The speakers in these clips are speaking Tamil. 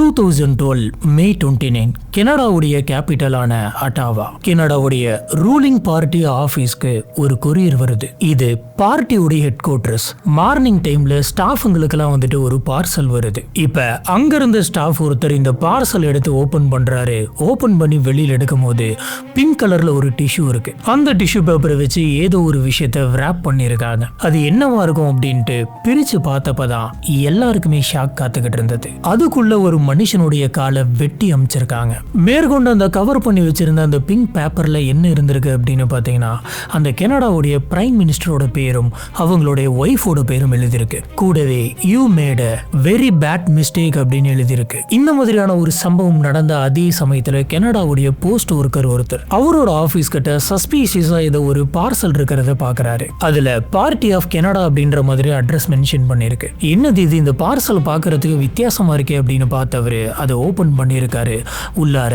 2012 மே 29 கனடாவுடைய கேபிட்டலான அட்டாவா கனடாவுடைய ரூலிங் பார்ட்டி ஆபீஸ்க்கு ஒரு கொரியர் வருது. இது பார்ட்டியுடைய ஹெட் குவார்டர்ஸ். மார்னிங் டைம்ல ஸ்டாஃபுங்களுக்கெல்லாம் வந்துட்டு ஒரு பார்சல் வருது. இப்ப அங்கிருந்த ஸ்டாஃப் ஒருத்தர் இந்த பார்சல் எடுத்து ஓபன் பண்றாரு. ஓபன் பண்ணி வெளியில எடுக்கும் போது பிங்க் கலர்ல ஒரு டிஷ்யூ இருக்கு. அந்த டிஷ்யூ பேப்பரை வச்சு ஏதோ ஒரு விஷயத்த ரேப் பண்ணிருக்காங்க. அது என்னவா இருக்கும் அப்படின்ட்டு பிரிச்சு பார்த்தப்பதான் எல்லாருக்குமே ஷாக் காத்துக்கிட்டு இருந்தது. அதுக்குள்ள ஒரு மனுஷனுடைய காலை வெட்டி அமைச்சிருக்காங்க. மேற்கொண்டு அந்த கவர் பண்ணி வச்சிருந்த அந்த பிங்க் பேப்பர்ல என்ன இருந்திருக்கு அப்படின்னு பாத்தீங்கன்னா அந்த கனடாவுடைய பிரைம் மினிஸ்டரோட பேரும் அவங்களுடைய ஒய்ஃபோட பேரும் எழுதியிருக்கு. கூடவே you made a very bad mistake அப்படின்னு எழுதியிருக்கு. இந்த மாதிரியான ஒரு சம்பவம் நடந்த அதே சமயத்துல கனடாவுடைய போஸ்ட் ஒர்க்கர் ஒருத்தர் அவரோட ஆபீஸ் கிட்ட சஸ்பீஷியஸா ஏதோ ஒரு பார்சல் இருக்கிறத பாக்குறாரு. அதுல பார்ட்டி ஆஃப் கனடா அப்படின்ற மாதிரி அட்ரஸ் மென்ஷன் பண்ணிருக்கு. என்னது இது, இந்த பார்சல் பாக்குறதுக்கு வித்தியாசமா இருக்கே அப்படின்னு பார்த்தவரு அதை ஓபன் பண்ணியிருக்காரு. உள்ளார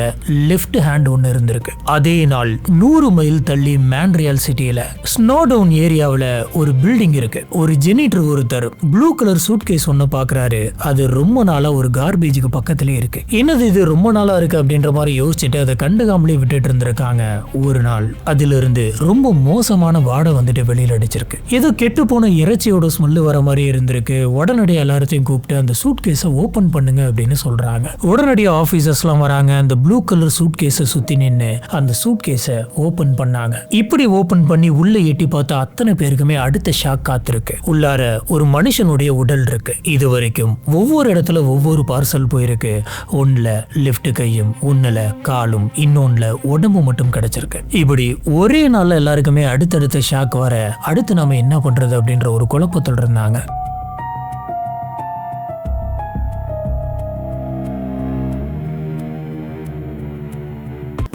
லெஃப்ட் ஹேண்ட் ஒன்று இருந்திருக்கு. அதே நாள் 100 மைல் தள்ளி மான்ட்ரியால் சிட்டியில ஸ்னோடவுன் ஏரியாவில் ஒரு பில்டிங் இருக்கு. ஒரு ஜெனிட்டர் ஒருத்தர் ப்ளூ கலர் சூட்கேஸ் ஒன்று பார்க்குறாரு. அது ரொம்ப நாளா ஒரு கார்பேஜுக்கு பக்கத்திலே இருக்கு. என்னது இது ரொம்ப நாளா இருக்கு அப்படின்ற மாதிரி யோசிச்சுட்டு அதை கண்டுகாமலே விட்டுட்டு இருந்திருக்காங்க. ஒரு நாள் அதிலிருந்து ரொம்ப மோசமான வாடை வந்துட்டு வெளியில் அடிச்சிருக்கு. ஏதோ கெட்டு போன இறைச்சியோட ஸ்மெல்லு வர மாதிரி இருந்திருக்கு. உடனடியாக எல்லாத்தையும் கூப்பிட்டு அந்த சூட்கேஸை ஓபன் பண்ணுங்க அப்படின்னு சொல்றாங்க. உடனடியாக ஆபீசர்ஸ்லாம் வராங்க. அந்த ப்ளூ கலர் சூட்கேஸை சுத்தி நின்று அந்த சூட்கேஸை ஓபன் பண்ணாங்க. இப்படி ஓபன் பண்ணி உள்ள எட்டி பார்த்தா அத்தனை பேருக்குமே அடுத்த ஷாக் காத்திருக்கு. உள்ளார ஒரு மனுஷனுடைய உடல் இருக்கு. இது வரைக்கும் ஒவ்வொரு இடத்துல ஒவ்வொரு பார்சல் போயிருக்கு. ஒன்னுல லெஃப்ட் கையும், ஒன்னுல காலும், இன்னொன்னுல உடம்பு மட்டும் கிடைச்சிருக்கு. இப்படி ஒரே நாள்ல எல்லாருக்குமே அடுத்தடுத்த ஷாக் வர அடுத்து நாம என்ன பண்றது அப்படின்ற ஒரு குழப்பத்தில் இருந்தாங்க.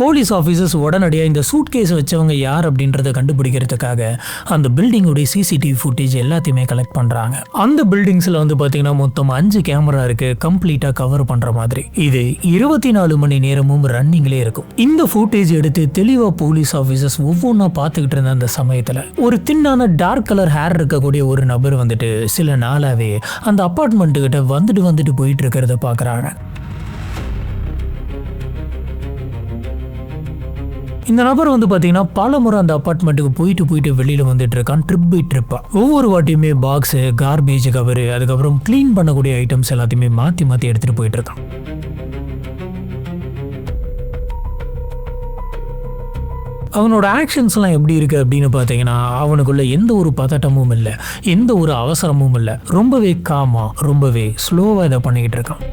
போலீஸ் ஆஃபீஸர்ஸ் உடனடியாக இந்த சூட் கேஸ் வச்சவங்க யார் அப்படின்றத கண்டுபிடிக்கிறதுக்காக அந்த பில்டிங்கோடைய சிசிடிவி ஃபுட்டேஜ் எல்லாத்தையுமே கலெக்ட் பண்ணுறாங்க. அந்த பில்டிங்ஸில் வந்து பார்த்தீங்கன்னா மொத்தம் 5 கேமரா இருக்கு, கம்ப்ளீட்டாக கவர் பண்ணுற மாதிரி. இது 24 மணி நேரமும் ரன்னிங்லேயே இருக்கும். இந்த ஃபுட்டேஜ் எடுத்து தெளிவாக போலீஸ் ஆஃபீஸர்ஸ் ஒவ்வொன்றா பார்த்துக்கிட்டு இருந்த அந்த சமயத்தில் ஒரு தின்னான டார்க் கலர் ஹேர் இருக்கக்கூடிய ஒரு நபர் வந்துட்டு சில நாளாவே அந்த அப்பார்ட்மெண்ட்டுக்கிட்ட வந்துட்டு போயிட்டு இருக்கிறத பார்க்குறாங்க. இந்த நபர் வந்து பார்த்தீங்கன்னா பல முறை அந்த அப்பார்ட்மெண்ட்டுக்கு போயிட்டு வெளியில் வந்துட்டு இருக்கான். ட்ரிப் பை ட்ரிப்பாக ஒவ்வொரு வாட்டியுமே பாக்ஸு, கார்பேஜ் கவரு, அதுக்கப்புறம் க்ளீன் பண்ணக்கூடிய ஐட்டம்ஸ் எல்லாத்தையுமே மாற்றி எடுத்துகிட்டு போயிட்டு இருக்கான். அவனோட ஆக்ஷன்ஸ்லாம் எப்படி இருக்குது அப்படின்னு பார்த்தீங்கன்னா அவனுக்குள்ள எந்த ஒரு பதட்டமும் இல்லை, எந்த ஒரு அவசரமும் இல்லை. ரொம்பவே காமாக, ரொம்பவே ஸ்லோவாக இதை பண்ணிக்கிட்டு இருக்கான்.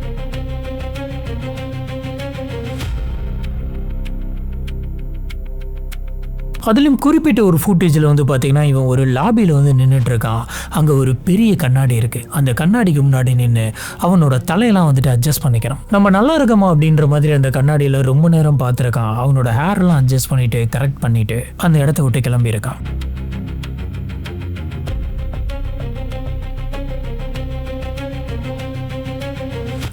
அதுலேயும் குறிப்பிட்ட ஒரு ஃபுட்டேஜில் வந்து பார்த்தீங்கன்னா இவன் ஒரு லாபியில் வந்து நின்றுட்டு இருக்கான். அங்கே ஒரு பெரிய கண்ணாடி இருக்குது. அந்த கண்ணாடிக்கு முன்னாடி நின்று அவனோட தலையெல்லாம் வந்துட்டு அட்ஜஸ்ட் பண்ணிக்கிறான். நம்ம நல்லா இருக்கமா அப்படின்ற மாதிரி அந்த கண்ணாடியில் ரொம்ப நேரம் பார்த்துருக்கான். அவனோட ஹேர்லாம் அட்ஜஸ்ட் பண்ணிட்டு கரெக்ட் பண்ணிட்டு அந்த இடத்த விட்டு கிளம்பியிருக்கான்.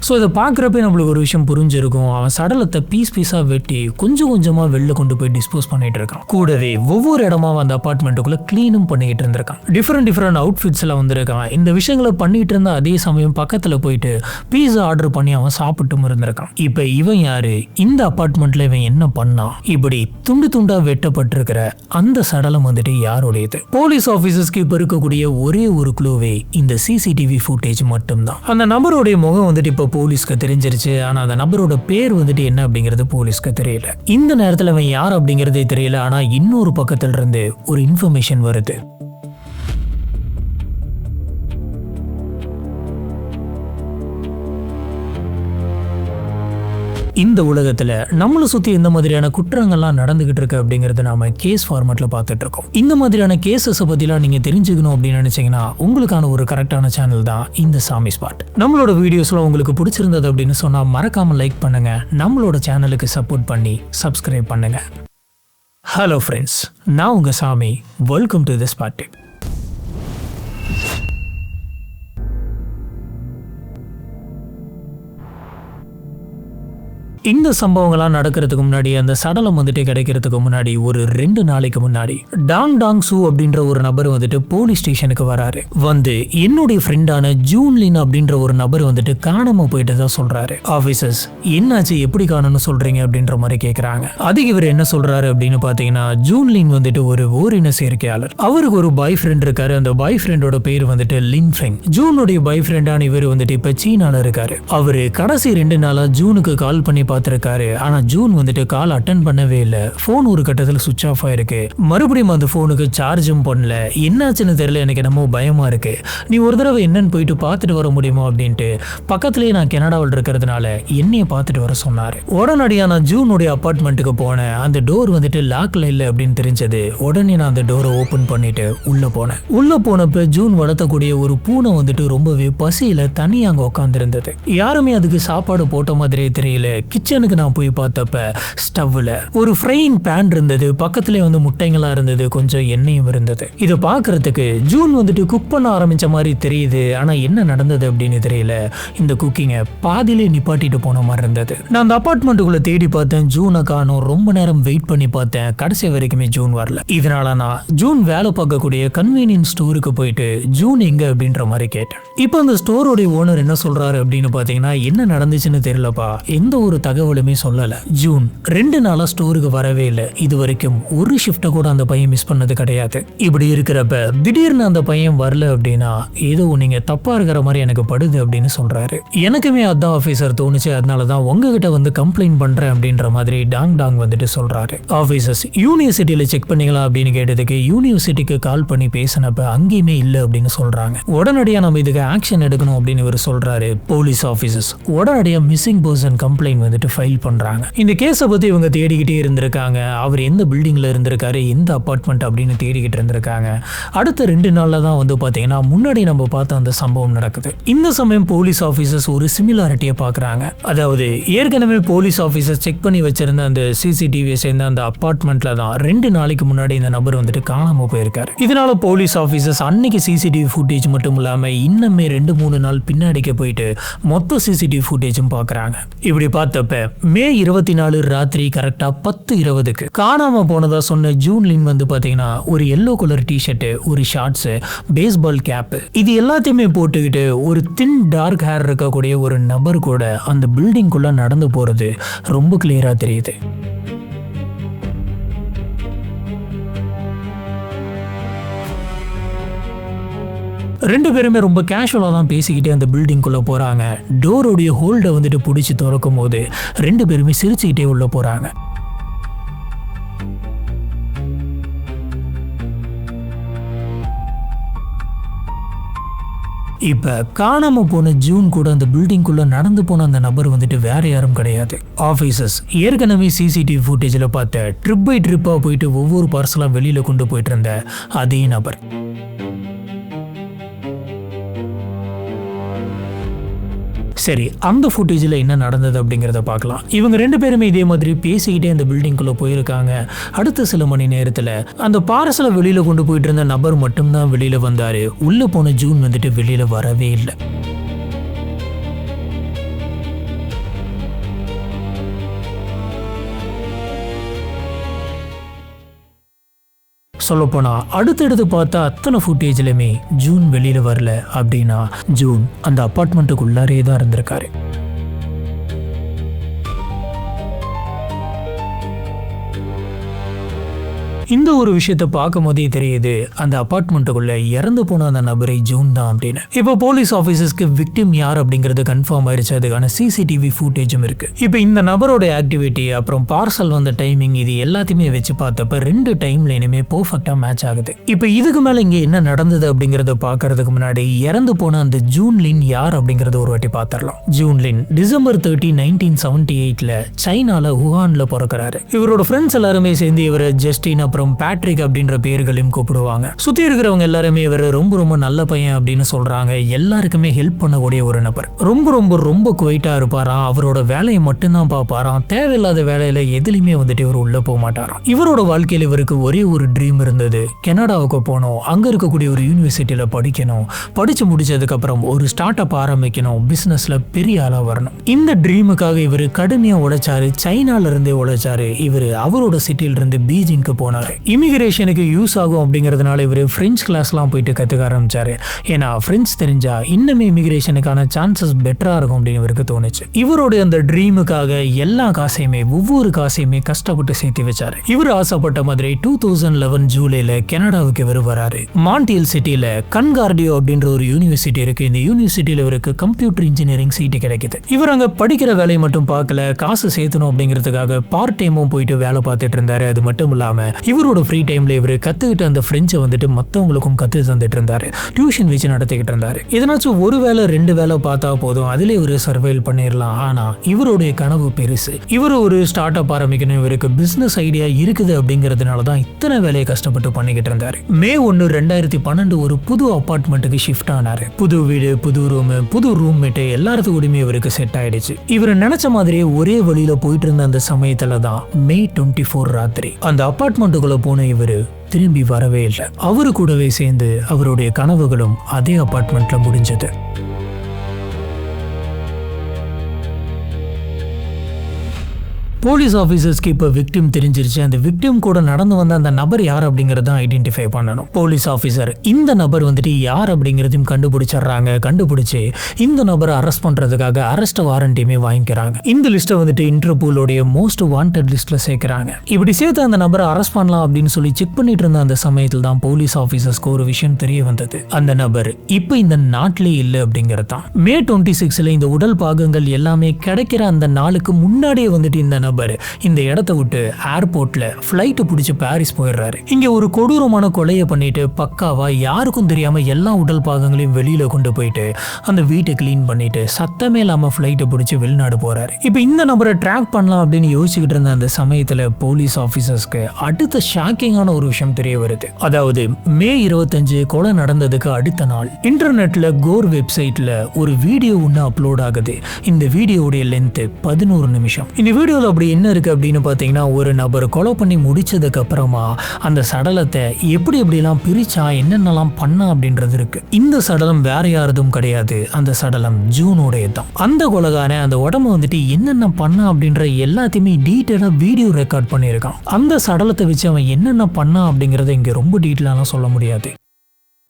ஸோ இதை பார்க்குறப்ப நம்மளுக்கு ஒரு விஷயம் புரிஞ்சிருக்கும். அவன் சடலத்தை பீஸாக வெட்டி கொஞ்சம் கொஞ்சமாக வெளில கொண்டு போய் டிஸ்போஸ் பண்ணிட்டு இருக்கான். கூடவே ஒவ்வொரு இடமா அந்த அப்பார்ட்மெண்ட்டுக்குள்ளே க்ளீனும் பண்ணிக்கிட்டு இருந்திருக்கான். டிஃப்ரெண்ட் அவுட்ஃபிட்ஸில் வந்திருக்கான். இந்த விஷயங்களை பண்ணிட்டு இருந்த அதே சமயம் பக்கத்தில் போயிட்டு பீஸா ஆர்டர் பண்ணி அவன் சாப்பிட்டும் இருந்திருக்கான். இப்போ இவன் யாரு, இந்த அப்பார்ட்மெண்ட்டில் இவன் என்ன பண்ணான், இப்படி துண்டா வெட்டப்பட்டிருக்கிற அந்த சடலம் வந்துட்டு யாருடையது? போலீஸ் ஆஃபீஸர்ஸ்க்கு இப்போ இருக்கக்கூடிய ஒரே ஒரு க்ளூவே இந்த சிசிடிவி ஃபுட்டேஜ் மட்டும்தான். அந்த நபருடைய முகம் வந்துட்டு இப்போ போலீஸ்க்கு தெரிஞ்சிருச்சு. ஆனா அந்த நபரோட பேர் வந்துட்டு என்ன அப்படிங்கிறது போலீஸ்க்கு தெரியல. இந்த நேரத்தில் அவன் யார் அப்படிங்கிறதே தெரியல. ஆனா இன்னொரு பக்கத்துல இருந்து ஒரு இன்ஃபர்மேஷன் வருது. இந்த உலகத்தில் நம்மளை சுற்றி இந்த மாதிரியான குற்றங்கள்லாம் நடந்துகிட்டு இருக்கு அப்படிங்கிறத நாம கேஸ் ஃபார்மேட்டில் பார்த்துட்டு இருக்கோம். இந்த மாதிரியான கேசஸை பற்றிலாம் நீங்கள் தெரிஞ்சுக்கணும் அப்படின்னு நினச்சிங்கன்னா உங்களுக்கான ஒரு கரெக்டான சேனல் தான் இந்த சாமி ஸ்பாட். நம்மளோட வீடியோஸ்லாம் உங்களுக்கு பிடிச்சிருந்தது அப்படின்னு சொன்னால் மறக்காமல் லைக் பண்ணுங்க, நம்மளோட சேனலுக்கு சப்போர்ட் பண்ணி சப்ஸ்கிரைப் பண்ணுங்க. ஹலோ ஃப்ரெண்ட்ஸ், நான் உங்கள் சாமி. Welcome to the spot. இந்த சம்பவங்கள்லாம் நடக்கிறதுக்கு முன்னாடி அந்த சடலம் வந்துட்டு கிடைக்கிறதுக்கு முன்னாடி ஒரு 2 நாளைக்கு முன்னாடி டாங் டாங் சூ அப்படின்ற ஒரு நபர் வந்துட்டு போலீஸ் ஸ்டேஷனுக்கு வராரு. வந்து என்னுடைய ஃப்ரெண்டான ஜூன்லின் அப்படின்ற ஒரு நபர் வந்துட்டு காணாம போயிட்டதா சொல்றாரு. ஆபீசர்ஸ் என்னாச்சு, எப்படி காணணும்னு சொல்றீங்க அப்படின்ற மாதிரி கேக்குறாங்க. அதுக்கு இவர் என்ன சொல்றாரு அப்படின்னு பாத்தீங்கன்னா, ஜூன்லின் வந்துட்டு ஒரு ஓரின சேர்க்கையாளர். அவருக்கு ஒரு பாய் ஃப்ரெண்ட் இருக்காரு. அந்த பாய் ஃப்ரெண்டோட பேர் வந்துட்டு லின் ஃபெங். ஜூனுடைய பாய் ஃப்ரெண்டான இவர் வந்துட்டு இப்ப சீனால இருக்காரு. அவரு கடைசி 2 நாளா ஜூனுக்கு கால் பண்ணி பார்த்திருக்காரு. ஆனா ஜூன் வந்துட்டு கால் அட்டன் பண்ணவே இல்லை. போன் ஒரு கட்டத்தில் சுவிட்ச் ஆஃப் ஆயிருக்கு. மறுபடியும் அந்த போனுக்கு சார்ஜும் பண்ணல. என்னாச்சுன்னு தெரியல, எனக்கு என்னமோ பயமா இருக்கு. நீ ஒரு தடவை என்னன்னு போயிட்டு பார்த்துட்டு வர முடியுமா அப்படின்ட்டு பக்கத்துலயே நான் கனடாவில் இருக்கிறதுனால என்னைய பார்த்துட்டு வர சொன்னாரு. உடனடியா நான் ஜூனுடைய அபார்ட்மெண்ட்டுக்கு போனேன். அந்த டோர் வந்துட்டு லாக்ல இல்லை அப்படின்னு தெரிஞ்சது. உடனே நான் அந்த டோரை ஓபன் பண்ணிட்டு உள்ள போனேன். உள்ள போனப்ப ஜூன் வளர்த்தக்கூடிய ஒரு பூனை வந்துட்டு ரொம்பவே பசியில தனியா அங்க உட்கார்ந்து இருந்தது. யாருமே அதுக்கு சாப்பாடு போட்ட மாதிரியே தெரியல. கிச்சனுக்கு நான் போய் பார்த்தப்ப ஸ்டவ்ல ஒரு ஃப்ரையிங் பேன் இருந்தது. பக்கத்துல வந்து முட்டைங்களா இருந்தது, கொஞ்சம் எண்ணெயும் இருந்தது. இதை பார்க்கறதுக்கு ஜூன் வந்துட்டு குக் பண்ண ஆரம்பிச்ச மாதிரி தெரியுது. ஆனா என்ன நடந்தது அப்படின்னு தெரியல. இந்த குக்கிங்கை பாதியிலே நிப்பாட்டிட்டு போன மாதிரி இருந்தது. நான் அந்த அபார்ட்மெண்ட்டுக்குள்ள தேடி பார்த்தேன், ஜூனை காணோம். ரொம்ப நேரம் வெயிட் பண்ணி பார்த்தேன், கடைசி வரைக்குமே ஜூன் வரல. இதனால நான் ஜூன் வேலை பார்க்கக்கூடிய கன்வீனியன்ஸ் ஸ்டோருக்கு போயிட்டு ஜூன் எங்க அப்படின்ற மாதிரி கேட்டேன். இப்போ அந்த ஸ்டோரோட ஓனர் என்ன சொல்றாரு அப்படின்னு பாத்தீங்கன்னா, என்ன நடந்துச்சுன்னு தெரியலப்பா, எந்த ஒரு தகவலுமே சொல்லல. ஜூன் 2 நாளா ஸ்டோருக்கு வரவே இல்லை. இது வரைக்கும் ஒரு ஷிஃப்ட கூட அந்த பையன் மிஸ் பண்ணது கிடையாது. இப்படி இருக்கிறப்ப திடீர்னு அந்த பையன் வரல அப்படின்னா ஏதோ நீங்க தப்பா இருக்கிற மாதிரி எனக்கு படுது அப்படின்னு சொல்றாரு. எனக்குமே அதான் ஆபீசர் தோணுச்சு. அதனாலதான் உங்ககிட்ட வந்து கம்ப்ளைண்ட் பண்றேன் அப்படின்ற மாதிரி டாங் டாங் வந்துட்டு சொல்றாரு. ஆபீசர்ஸ் யூனிவர்சிட்டியில செக் பண்ணீங்களா அப்படின்னு கேட்டதுக்கு யூனிவர்சிட்டிக்கு கால் பண்ணி பேசினப்ப அங்கேயுமே இல்லை அப்படின்னு சொல்றாங்க. உடனடியா நம்ம இதுக்கு ஆக்ஷன் எடுக்கணும் அப்படின்னு இவர் சொல்றாரு. போலீஸ் ஆபீசர்ஸ் உடனடியா மிஸ்ஸிங் பர்சன் கம்ப்ளைண்ட் வந்துட்டு ஃபைல் பண்றாங்க. இந்த கேஸை பத்தி இவங்க தேடிக்கிட்டே இருந்திருக்காங்க. அவர் எந்த பில்டிங்ல இருந்திருக்காரு, எந்த அபார்ட்மெண்ட் அப்படின்னு தேடிக்கிட்டு இருந்திருக்காங்க. அடுத்த 2 நாள்ல தான் வந்து பாத்தீங்கன்னா முன்னாடி நம்ம பார்த்த அந்த சம்பவம் நடக்குது. இந்த சமயம் போலீஸ் ஆபீசர்ஸ் ஒரு சிமிலாரிட்டியை பாக்குறாங்க. அதாவது ஏற்கனவே போலீஸ் ஆபீசர்ஸ் செக் பண்ணி வச்சிருந்த அந்த சிசிடிவியை சேர்ந்த அந்த அபார்ட்மெண்ட்ல தான் 2 நாளைக்கு முன்னாடி இந்த நபர் வந்துட்டு காணாம போயிருக்காரு. இதனால போலீஸ் ஆபீசர்ஸ் அன்னைக்கு சிசிடிவி ஃபுட்டேஜ் மட்டும் இல்லாம இன்னுமே 2-3 நாள் பின்னாடிக்கு போயிட்டு மொத்த சிசிடிவி ஃபுட்டேஜும் பாக்குறாங்க. இப்படி பார்த்தப்ப மே 24 ராத்திரி கரெக்டா 10:20க்கு காணாம போனதா சொன்ன ஜூன்லின் வந்து பாத்தீங்கன்னா ஒரு எல்லோ கலர் டிஷர்ட், ஒரு ஷார்ட்ஸ், பேஸ்பால் கேப், இது எல்லாத்தையுமே போட்டுக்கிட்டு ஒரு தின் டார்க் ஹேர் இருக்கக்கூடிய ஒரு நபர் கூட அந்த பில்டிங்குள்ள நடந்து போறது ரொம்ப கிளியரா தெரியுது. ரெண்டு பேருமே ரொம்ப கேஷுவலா தான் பேசிக்கிட்டே அந்த பில்டிங்குள்ள போறாங்க. டோருடைய ஹோல்டை வந்துட்டு பிடிச்சி திறக்கும் போது 2 பேருமே சிரிச்சுக்கிட்டே உள்ள போறாங்க. இப்ப காணாம போன ஜூன் கூட அந்த பில்டிங்குள்ள நடந்து போன அந்த நபர் வந்துட்டு வேற யாரும் கிடையாது. ஆபீசர்ஸ் ஏற்கனவே சிசிடிவி ஃபுட்டேஜ்ல பார்த்த ட்ரிப் பை ட்ரிப்பா போயிட்டு ஒவ்வொரு பார்சலா வெளியில கொண்டு போயிட்டு இருந்த அதே நபர். சரி, அந்த ஃபுட்டேஜில் என்ன நடந்தது அப்படிங்கிறத பார்க்கலாம். இவங்க 2 பேருமே இதே மாதிரி பேசிக்கிட்டே அந்த பில்டிங்குள்ளே போயிருக்காங்க. அடுத்த சில மணி நேரத்தில் அந்த பார்சலை வெளியில் கொண்டு போயிட்டு இருந்த நபர் மட்டும்தான் வெளியில் வந்தார். உள்ளே போன ஜூன் வந்துட்டு வெளியில் வரவே இல்லை. சொல்லப்போனா அடுத்தடுத்து பார்த்தா அத்தனை ஃபுட்டேஜ்லையுமே ஜூன் வெளியில வரல. அப்படின்னா ஜூன் அந்த அபார்ட்மெண்ட்டுக்குள்ளாரே தான் இருந்திருக்காரு. இந்த ஒரு விஷயத்தை பார்க்கும் போதே தெரியுது அந்த அபார்ட்மெண்ட்டுக்குள்ள இறந்து போன அந்த நபரை ஜூன் தான் அப்படின்னு. இப்போ போலீஸ் ஆஃபீஸர்ஸ்க்கு விக்டிம் யார் அப்படிங்கிறது கன்ஃபார்ம் ஆயிடுச்சு. அதுக்கான சிசிடிவி ஃபுட்டேஜும் இருக்கு. இப்போ இந்த நபரோட ஆக்டிவிட்டி அப்புறம் பார்சல் வந்த டைமிங் இது எல்லாத்தையுமே வச்சு பார்த்தப்ப 2 டைம்லைனுமே பெர்ஃபெக்டா மேட்ச் ஆகுது. இப்போ இதுக்கு மேல இங்க என்ன நடந்தது அப்படிங்கறத பார்க்கறதுக்கு முன்னாடி இறந்து போன அந்த ஜூன்லின் யார் அப்படிங்கறத ஒரு வாட்டி பார்த்துடலாம். ஜூன்லின் டிசம்பர் 30, 1978ல சைனால வுஹான்ல பிறக்கிறாரு. இவரோட ஃப்ரெண்ட்ஸ் எல்லாருமே சேர்ந்து இவரை ஜஸ்டின் அப்புறம் மற்றும் பேட்ரிக் அப்படின்ற பேர்களையும் கூப்பிடுவாங்க. சுத்தி இருக்கிறவங்க எல்லாருமே இவர் ரொம்ப ரொம்ப நல்ல பையன் அப்படின்னு சொல்றாங்க. எல்லாருக்குமே ஹெல்ப் பண்ணக்கூடிய ஒரு நபர். ரொம்ப ரொம்ப ரொம்ப குவைட்டா இருப்பாராம். அவரோட வேலையை மட்டும்தான் பார்ப்பாராம். தேவையில்லாத வேலையில எதுலையுமே வந்துட்டு இவர் உள்ள போக மாட்டாராம். இவரோட வாழ்க்கையில் இவருக்கு ஒரே ஒரு ட்ரீம் இருந்தது. கனடாவுக்கு போகணும், அங்க இருக்கக்கூடிய ஒரு யூனிவர்சிட்டியில படிக்கணும், படிச்சு முடிச்சதுக்கு அப்புறம் ஒரு ஸ்டார்ட் அப் ஆரம்பிக்கணும், பிசினஸ்ல பெரிய ஆளா வரணும். இந்த ட்ரீமுக்காக இவர் கடுமையா உழைச்சாரு. சைனால இருந்தே உழைச்சாரு. இவர் அவரோட சிட்டில இருந்து பீஜிங்க்கு போனாரு. இமிகிரேஷனுக்கு யூஸ் ஆகும் அப்படிங்கறதுனால இவர் பிரெஞ்சு கிளாஸ்லாம் போயிட்டு கத்துக்க ஆரம்பிச்சாரு. ஏன்னா பிரெஞ்சு தெரிஞ்சா இன்னுமே இமிகிரேஷனுக்கான சான்சஸ் பெட்டரா இருக்கும் அப்படின்னு இவருக்கு தோணுச்சு. இவரோட அந்த ட்ரீமுக்காக எல்லா காசையுமே ஒவ்வொரு காசையுமே கஷ்டப்பட்டு சேர்த்து வச்சாரு. இவர் ஆசைப்பட்ட மாதிரி 2011 ஜூலைல கனடாவுக்கு இவர் வராரு. மான்டியல் சிட்டில கன்கார்டியோ அப்படின்ற ஒரு யூனிவர்சிட்டி இருக்கு. இந்த யூனிவர்சிட்டியில இவருக்கு கம்ப்யூட்டர் இன்ஜினியரிங் சீட்டு கிடைக்குது. இவர் அங்க படிக்கிற வேலையை மட்டும் பார்க்கல, காசு சேர்த்தணும் அப்படிங்கிறதுக்காக பார்ட் டைமும் போயிட்டு வேலை பார்த்துட்டு இருந்தாரு. அது மட்டும் இல்லாம இவரோட ஃப்ரீ டைம்ல இவர் கத்துக்கிட்ட அந்த பிரெஞ்சை வந்துட்டு மற்றவங்களுக்கும் கத்து தந்துட்டு இருந்தாரு. டியூஷன் வச்சு நடத்திக்கிட்டு இருந்தாரு. இதனாச்சும் ஒரு வேலை ரெண்டு வேலை பார்த்தா போதும், அதுல இவரு சர்வைவ் பண்ணிடலாம். ஆனா இவருடைய கனவு பெருசு. இவர் ஒரு ஸ்டார்ட் அப் ஆரம்பிக்கணும், இவருக்கு பிசினஸ் ஐடியா இருக்குது அப்படிங்கிறதுனால தான் இத்தனை வேலையை கஷ்டப்பட்டு பண்ணிக்கிட்டு இருந்தாரு. மே 1, 2012 ஒரு புது அபார்ட்மெண்ட்டுக்கு ஷிஃப்ட் ஆனாரு. புது வீடு, புது ரூம், புது ரூம்மேட் எல்லாத்துக்கூடமே இவருக்கு செட் ஆயிடுச்சு. இவர் நினைச்ச மாதிரியே ஒரே வழியில போயிட்டு இருந்த அந்த சமயத்துல தான் மே 24 ராத்திரி அந்த அபார்ட்மெண்ட்டுக்குள்ள போன இவரு திரும்பி வரவே இல்லை. அவரு கூடவே சேர்ந்து அவருடைய கனவுகளும் அதே அபார்ட்மெண்ட்ல முடிஞ்சது. போலீஸ் ஆஃபீஸர்ஸ்க்கு இப்போ விக்டிம் தெரிஞ்சிருச்சு. அந்த விக்டிம் கூட நடந்து வந்த அந்த நபர் யார் அப்படிங்கறத ஐடென்டிஃபை பண்ணணும். போலீஸ் ஆஃபீஸர் இந்த நபர் வந்துட்டு யார் அப்படிங்கறதையும் கண்டுபிடிச்சிடுறாங்க. கண்டுபிடிச்சு இந்த நபரை அரெஸ்ட் பண்றதுக்காக அரெஸ்ட் வாரண்ட்டையுமே வாங்கிக்கிறாங்க. இந்த லிஸ்ட்டை வந்துட்டு இன்டர்போலோடைய மோஸ்ட் வாண்டட் லிஸ்ட்ல சேர்க்கிறாங்க. இப்படி சேர்த்து அந்த நபரை அரெஸ்ட் பண்ணலாம் அப்படின்னு சொல்லி செக் பண்ணிட்டு இருந்த அந்த சமயத்தில் தான் போலீஸ் ஆஃபீஸர்ஸ்க்கு ஒரு விஷயம் தெரிய வந்தது. அந்த நபர் இப்போ இந்த நாட்டிலே இல்லை அப்படிங்கிறது தான். மே 26 இந்த உடல் பாகங்கள் எல்லாமே கிடைக்கிற அந்த நாளுக்கு முன்னாடியே வந்துட்டு இந்த இந்த இடத்தை விட்டு ஏர்போர்ட்ல ஃபிளைட் பிடிச்சு பாரிஸ் போயிடுறாரு. இங்க ஒரு கொடூரமான கொலையை பண்ணிட்டு பக்காவா யாருக்கும் தெரியாம எல்லா உடல் பாகங்களையும் வெளியில கொண்டு போயிட்டு அந்த வீட்டை கிளீன் பண்ணிட்டு சத்தமே இல்லாம ஃபிளைட்டை பிடிச்சு வெளிநாடு போறாரு. இப்ப இந்த நபரை ட்ராக் பண்ணலாம் அப்படின்னு யோசிச்சுக்கிட்டு இருந்த அந்த சமயத்துல போலீஸ் ஆபீசர்ஸ்க்கு அடுத்த ஷாக்கிங்கான ஒரு விஷயம் தெரிய வருது. அதாவது மே 25 கொலை நடந்ததுக்கு அடுத்த நாள் இன்டர்நெட்ல கோர் வெப்சைட்ல ஒரு வீடியோ ஒன்று அப்லோட் ஆகுது. இந்த வீடியோடைய லென்த் 11 நிமிஷம். இந்த வீடியோல அப்படி என்ன இருக்கு அப்படின்னு பாத்தீங்கன்னா, ஒரு நபர் கொலை பண்ணி முடிச்சதுக்கு அப்புறமா அந்த சடலத்தை எப்படி எப்படிலாம் பிரிச்சா என்னென்னலாம் பண்ணா அப்படின்றது இருக்கு. இந்த சடலம் வேற யாரதும் கிடையாது. அந்த சடலம் ஜூனோடைய தான். அந்த கொலைகாரன் அந்த உடம்பு வந்துட்டு என்னென்ன பண்ணா அப்படின்ற எல்லாத்தையுமே டீட்டெயிலா வீடியோ ரெக்கார்ட் பண்ணியிருக்கான். அந்த சடலத்தை வச்சு அவன் என்னென்ன பண்ணா அப்படிங்கறத இங்க ரொம்ப டீட்டெயிலாலாம் சொல்ல முடியாது.